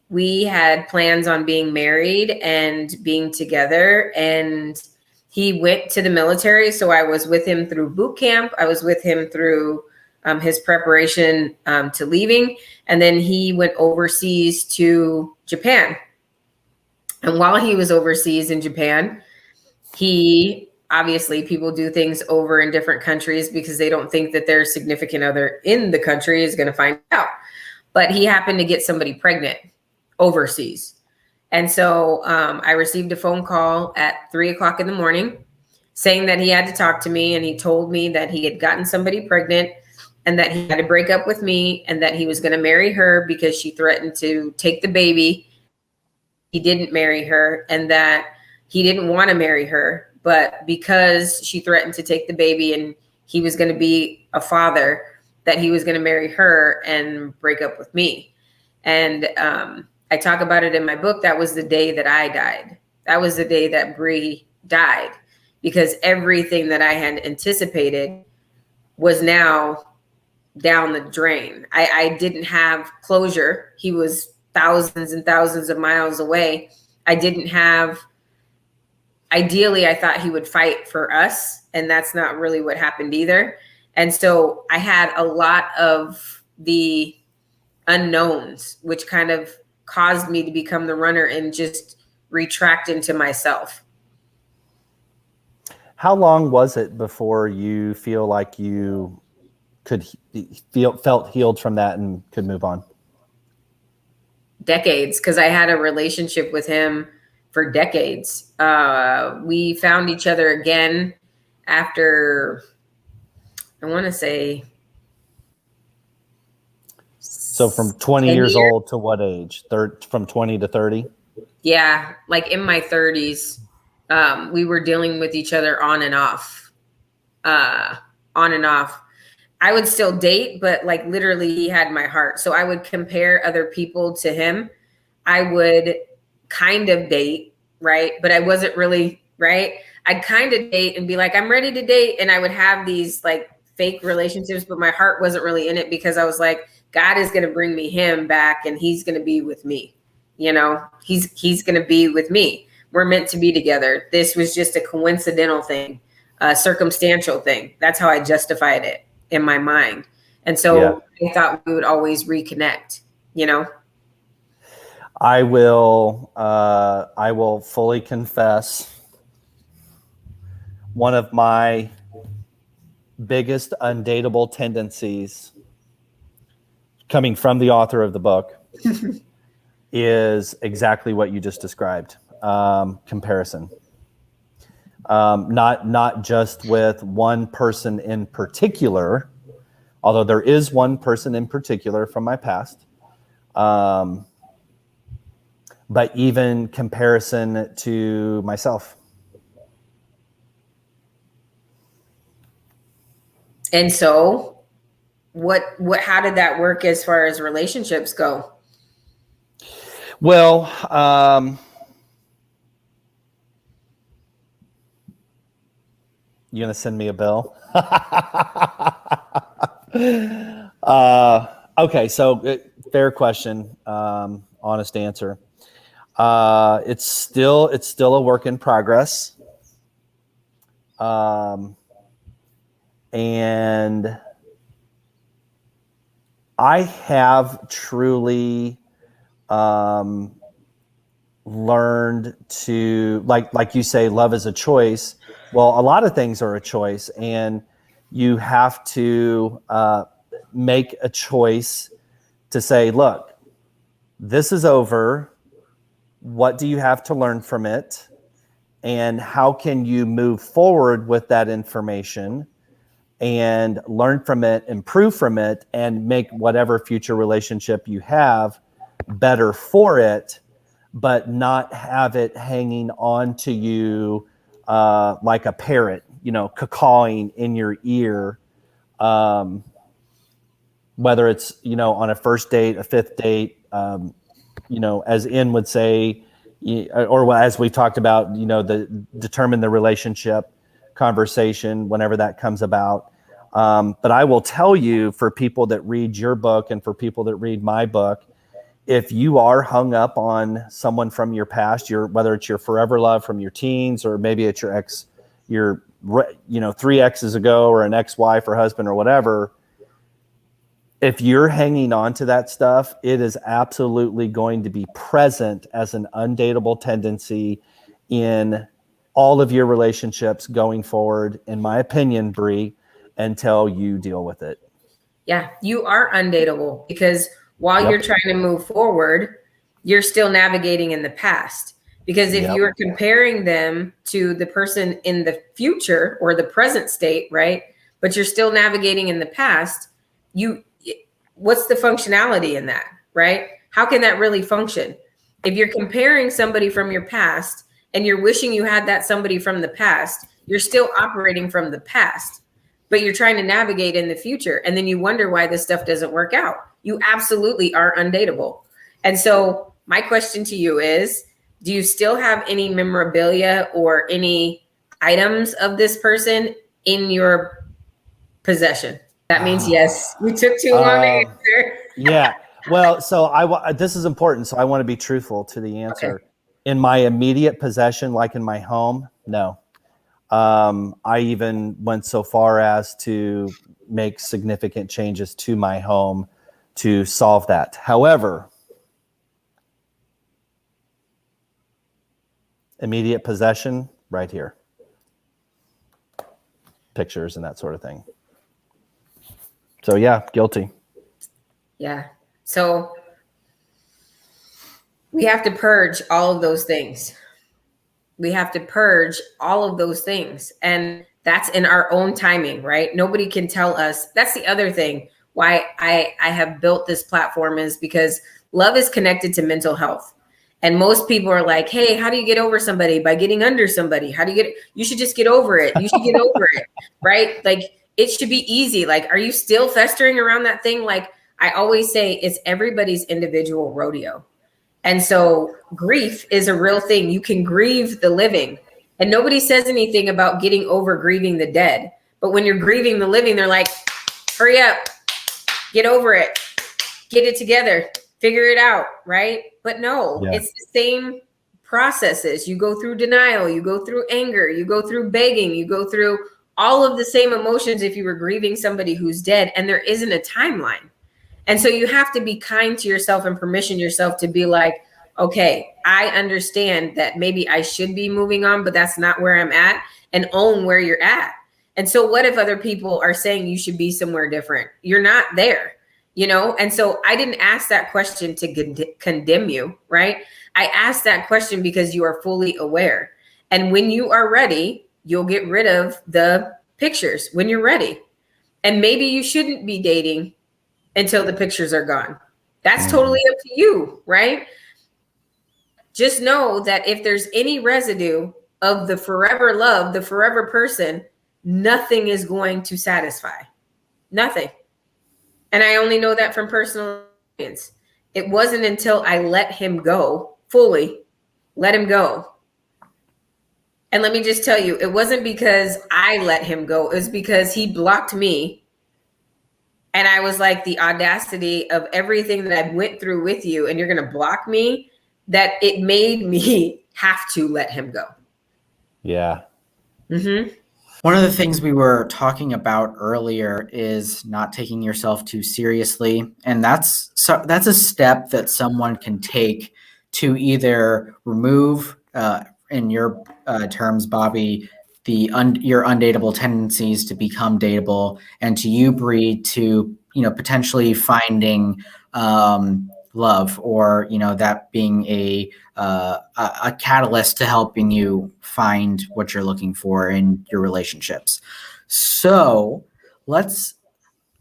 We had plans on being married and being together, and he went to the military. So I was with him through boot camp. I was with him through his preparation to leaving. And then he went overseas to Japan. And while he was overseas in Japan, obviously people do things over in different countries because they don't think that their significant other in the country is going to find out. But he happened to get somebody pregnant overseas. And so I received a phone call at 3:00 in the morning saying that he had to talk to me. And he told me that he had gotten somebody pregnant and that he had to break up with me and that he was going to marry her because she threatened to take the baby. He didn't marry her, and that he didn't want to marry her, but because she threatened to take the baby and he was going to be a father, that he was going to marry her and break up with me. And I talk about it in my book. That was the day that I died. That was the day that Bri died, because everything that I had anticipated was now down the drain. I didn't have closure. He was thousands and thousands of miles away. Ideally, I thought he would fight for us, and that's not really what happened either. And so I had a lot of the unknowns, which kind of caused me to become the runner and just retract into myself. How long was it before you feel like you felt healed from that and could move on? Decades, because I had a relationship with him for decades. We found each other again after, I want to say. So from 20 years old to what age? From 20 to 30? Yeah, like in my 30s. We were dealing with each other on and off. I would still date, but like literally he had my heart. So I would compare other people to him. I would kind of date, right? But I wasn't really, right? I'd kind of date and be like, I'm ready to date. And I would have these like fake relationships, but my heart wasn't really in it because I was like, God is going to bring me him back and he's going to be with me. You know, he's going to be with me. We're meant to be together. This was just a coincidental thing, a circumstantial thing. That's how I justified it in my mind. And so I thought we would always reconnect, you know? I will fully confess, one of my biggest undateable tendencies, coming from the author of the book, is exactly what you just described. Comparison. Not just with one person in particular, although there is one person in particular from my past, but even comparison to myself. And so how did that work as far as relationships go? Well, you gonna send me a bill? Okay, so fair question, honest answer. It's still a work in progress. And I have truly learned to, like you say, love is a choice. Well, a lot of things are a choice, and you have to make a choice to say, look, this is over. What do you have to learn from it? And how can you move forward with that information and learn from it, improve from it, and make whatever future relationship you have better for it, but not have it hanging on to you like a parrot, cawing in your ear. Whether it's, on a first date, a fifth date, as In would say, or as we've talked about, determine the relationship conversation whenever that comes about. But I will tell you, for people that read your book and for people that read my book, if you are hung up on someone from your past, whether it's your forever love from your teens, or maybe it's your ex, your 3 exes ago, or an ex-wife or husband or whatever, if you're hanging on to that stuff, it is absolutely going to be present as an undateable tendency in all of your relationships going forward, in my opinion, Bri, until you deal with it. Yeah, you are undateable because while you're trying to move forward, you're still navigating in the past. Because if you are comparing them to the person in the future or the present state, right? But you're still navigating in the past, what's the functionality in that, right? How can that really function? If you're comparing somebody from your past and you're wishing you had that somebody from the past, you're still operating from the past, but you're trying to navigate in the future. And then you wonder why this stuff doesn't work out. You absolutely are undateable. And so my question to you is, do you still have any memorabilia or any items of this person in your possession? That means yes. We took too long to answer. Yeah. Well, so this is important. So I want to be truthful to the answer. Okay. In my immediate possession, like in my home, no. I even went so far as to make significant changes to my home to solve that. However, immediate possession right here. Pictures and that sort of thing. So yeah, guilty. Yeah. So we have to purge all of those things. We have to purge all of those things. And that's in our own timing, right? Nobody can tell us. That's the other thing why I have built this platform, is because love is connected to mental health. And most people are like, hey, how do you get over somebody? By getting under somebody. You should just get over it. You should get over it, right? Like, it should be easy. Like, are you still festering around that thing? Like I always say, it's everybody's individual rodeo. And so grief is a real thing. You can grieve the living, and nobody says anything about getting over grieving the dead. But when you're grieving the living, they're like, hurry up, get over it, get it together, figure it out, right? But no, It's the same processes. You go through denial, you go through anger, you go through begging, you go through all of the same emotions if you were grieving somebody who's dead, and there isn't a timeline. And so you have to be kind to yourself and permission yourself to be like, okay, I understand that maybe I should be moving on, but that's not where I'm at, and own where you're at. And so what if other people are saying you should be somewhere different? You're not there, And so I didn't ask that question to condemn you, right? I asked that question because you are fully aware. And when you are ready, you'll get rid of the pictures when you're ready. And maybe you shouldn't be dating until the pictures are gone. That's totally up to you, right? Just know that if there's any residue of the forever love, the forever person, nothing is going to satisfy. Nothing. And I only know that from personal experience. It wasn't until I let him go, fully let him go. And let me just tell you, it wasn't because I let him go. It was because he blocked me. And I was like, the audacity of everything that I went through with you, and you're going to block me, that it made me have to let him go. Yeah. Mm-hmm. One of the things we were talking about earlier is not taking yourself too seriously, and that's a step that someone can take to either remove, in your terms, Bobby, your undateable tendencies to become dateable, and to you, Bri, to potentially finding love, or that being a catalyst to helping you find what you're looking for in your relationships. So let's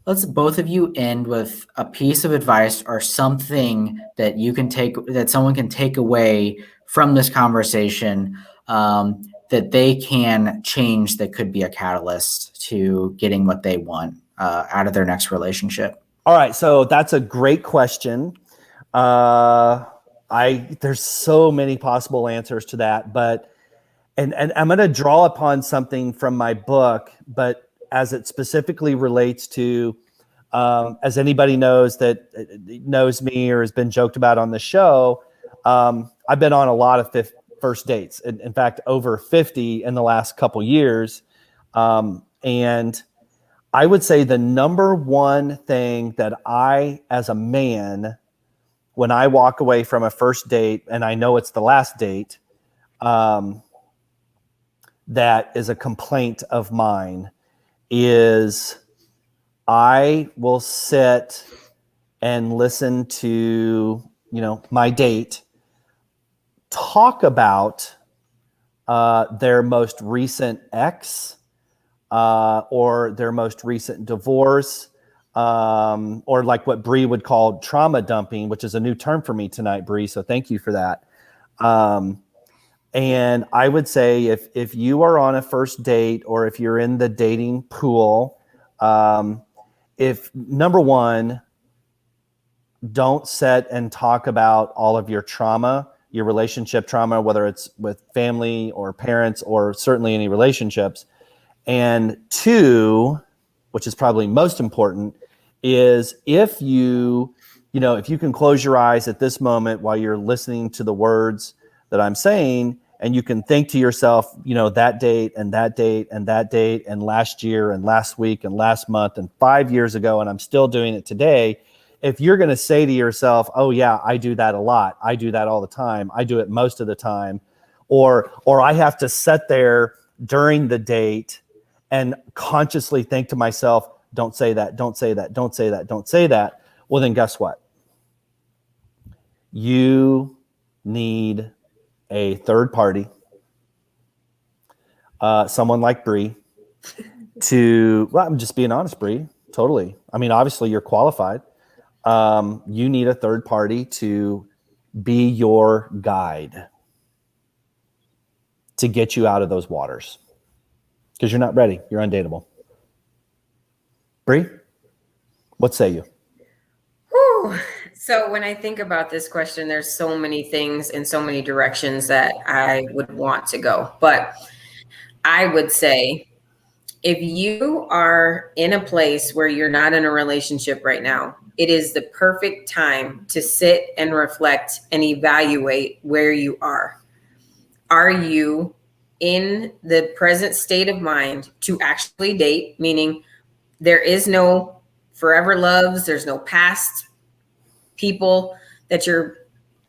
both of you end with a piece of advice or something that someone can take away from this conversation, that they can change, that could be a catalyst to getting what they want out of their next relationship. All right, so that's a great question. There's so many possible answers to that, but and I'm going to draw upon something from my book, but as it specifically relates to, as anybody knows that knows me or has been joked about on the show, I've been on a lot of first dates. In fact, over 50 in the last couple years. And I would say the number one thing that I, as a man, when I walk away from a first date and I know it's the last date, that is a complaint of mine, is I will sit and listen to, my date talk about their most recent ex, or their most recent divorce, or like what Bri would call trauma dumping, which is a new term for me tonight, Bri. So thank you for that. And I would say if you are on a first date, or if you're in the dating pool, if number one, don't sit and talk about all of your trauma, your relationship trauma, whether it's with family or parents or certainly any relationships. And two, which is probably most important, is if you can close your eyes at this moment while you're listening to the words that I'm saying, and you can think to yourself, that date and that date and that date and last year and last week and last month and 5 years ago, and I'm still doing it today. If you're going to say to yourself, oh yeah, I do that a lot, I do that all the time, I do it most of the time, or I have to sit there during the date and consciously think to myself, don't say that, don't say that, don't say that, don't say that. Well, then guess what? You need a third party, someone like Bri, I'm just being honest, Bri, totally. I mean, obviously you're qualified. You need a third party to be your guide to get you out of those waters, because you're not ready. You're undateable. Bri, what say you? Whew. So when I think about this question, there's so many things in so many directions that I would want to go. But I would say, if you are in a place where you're not in a relationship right now, it is the perfect time to sit and reflect and evaluate where you are. Are you in the present state of mind to actually date? Meaning there is no forever loves, there's no past people that you're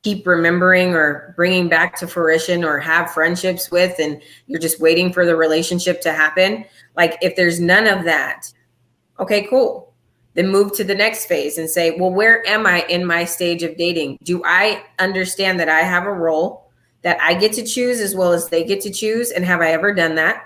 keep remembering or bringing back to fruition or have friendships with, and you're just waiting for the relationship to happen. Like, if there's none of that, okay, cool. Then move to the next phase and say, well, where am I in my stage of dating? Do I understand that I have a role that I get to choose as well as they get to choose? And have I ever done that?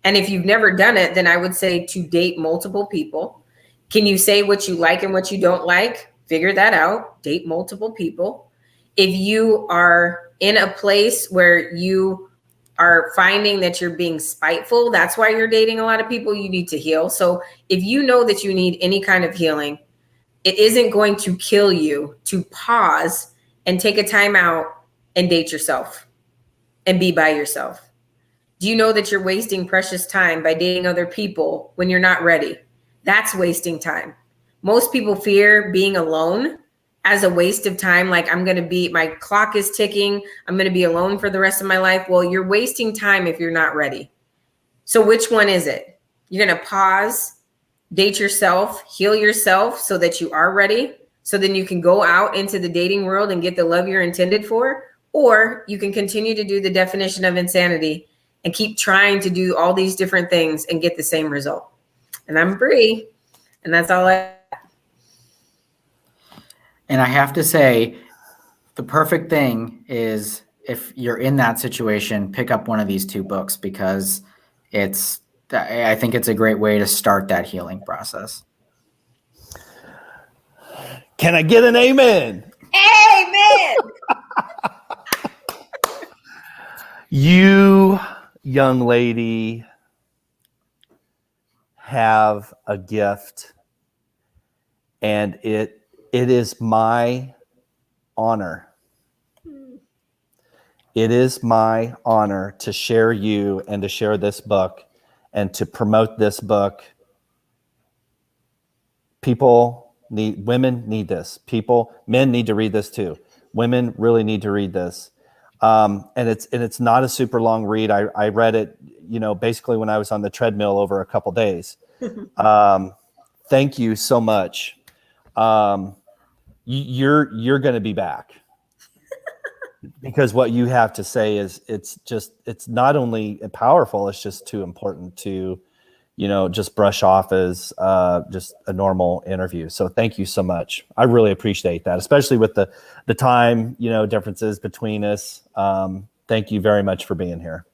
And if you've never done it, then I would say to date multiple people. Can you say what you like and what you don't like? Figure that out. Date multiple people. If you are in a place where you are finding that you're being spiteful, that's why you're dating a lot of people, you need to heal. So if you know that you need any kind of healing, it isn't going to kill you to pause and take a time out and date yourself and be by yourself. Do you know that you're wasting precious time by dating other people when you're not ready? That's wasting time. Most people fear being alone as a waste of time. Like, my clock is ticking, I'm going to be alone for the rest of my life. Well, you're wasting time if you're not ready. So which one is it? You're going to pause, date yourself, heal yourself so that you are ready. So then you can go out into the dating world and get the love you're intended for. Or you can continue to do the definition of insanity and keep trying to do all these different things and get the same result. And I'm Bri, and that's all And I have to say, the perfect thing is if you're in that situation, pick up one of these two books because I think it's a great way to start that healing process. Can I get an amen? Amen. You, young lady, have a gift, and it is my honor. It is my honor to share you and to share this book and to promote this book. Women need this. Men need to read this too. Women really need to read this. And it's not a super long read. I read it, basically when I was on the treadmill over a couple days. Thank you so much. You're going to be back because what you have to say is it's not only powerful, it's just too important to, just brush off as just a normal interview. So thank you so much. I really appreciate that, especially with the time, differences between us. Thank you very much for being here.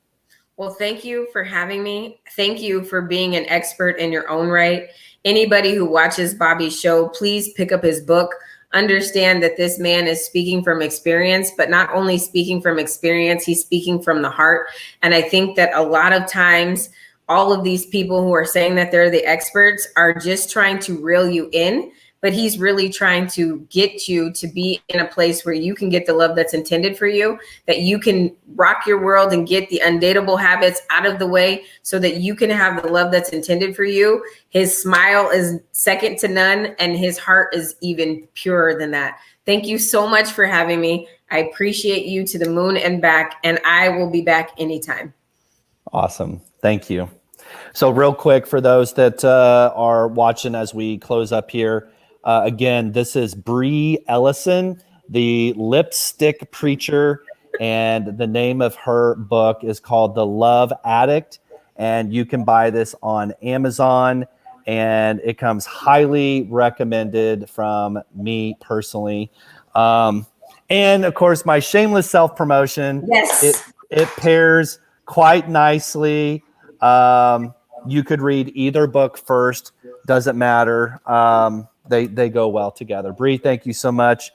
Well, thank you for having me. Thank you for being an expert in your own right. Anybody who watches Bobby's show, please pick up his book. Understand that this man is speaking from experience, but not only speaking from experience, he's speaking from the heart. And I think that a lot of times, all of these people who are saying that they're the experts are just trying to reel you in, but he's really trying to get you to be in a place where you can get the love that's intended for you, that you can rock your world and get the undateable habits out of the way so that you can have the love that's intended for you. His smile is second to none, and his heart is even purer than that. Thank you so much for having me. I appreciate you to the moon and back, and I will be back anytime. Awesome. Thank you. So real quick, for those that are watching as we close up here, again, this is Bri Ellison, the lipstick preacher, and the name of her book is called The Love Addict, and you can buy this on Amazon, and it comes highly recommended from me personally. And of course, my shameless self-promotion, yes, it pairs quite nicely. You could read either book first, doesn't matter. They go well together. Bri, thank you so much.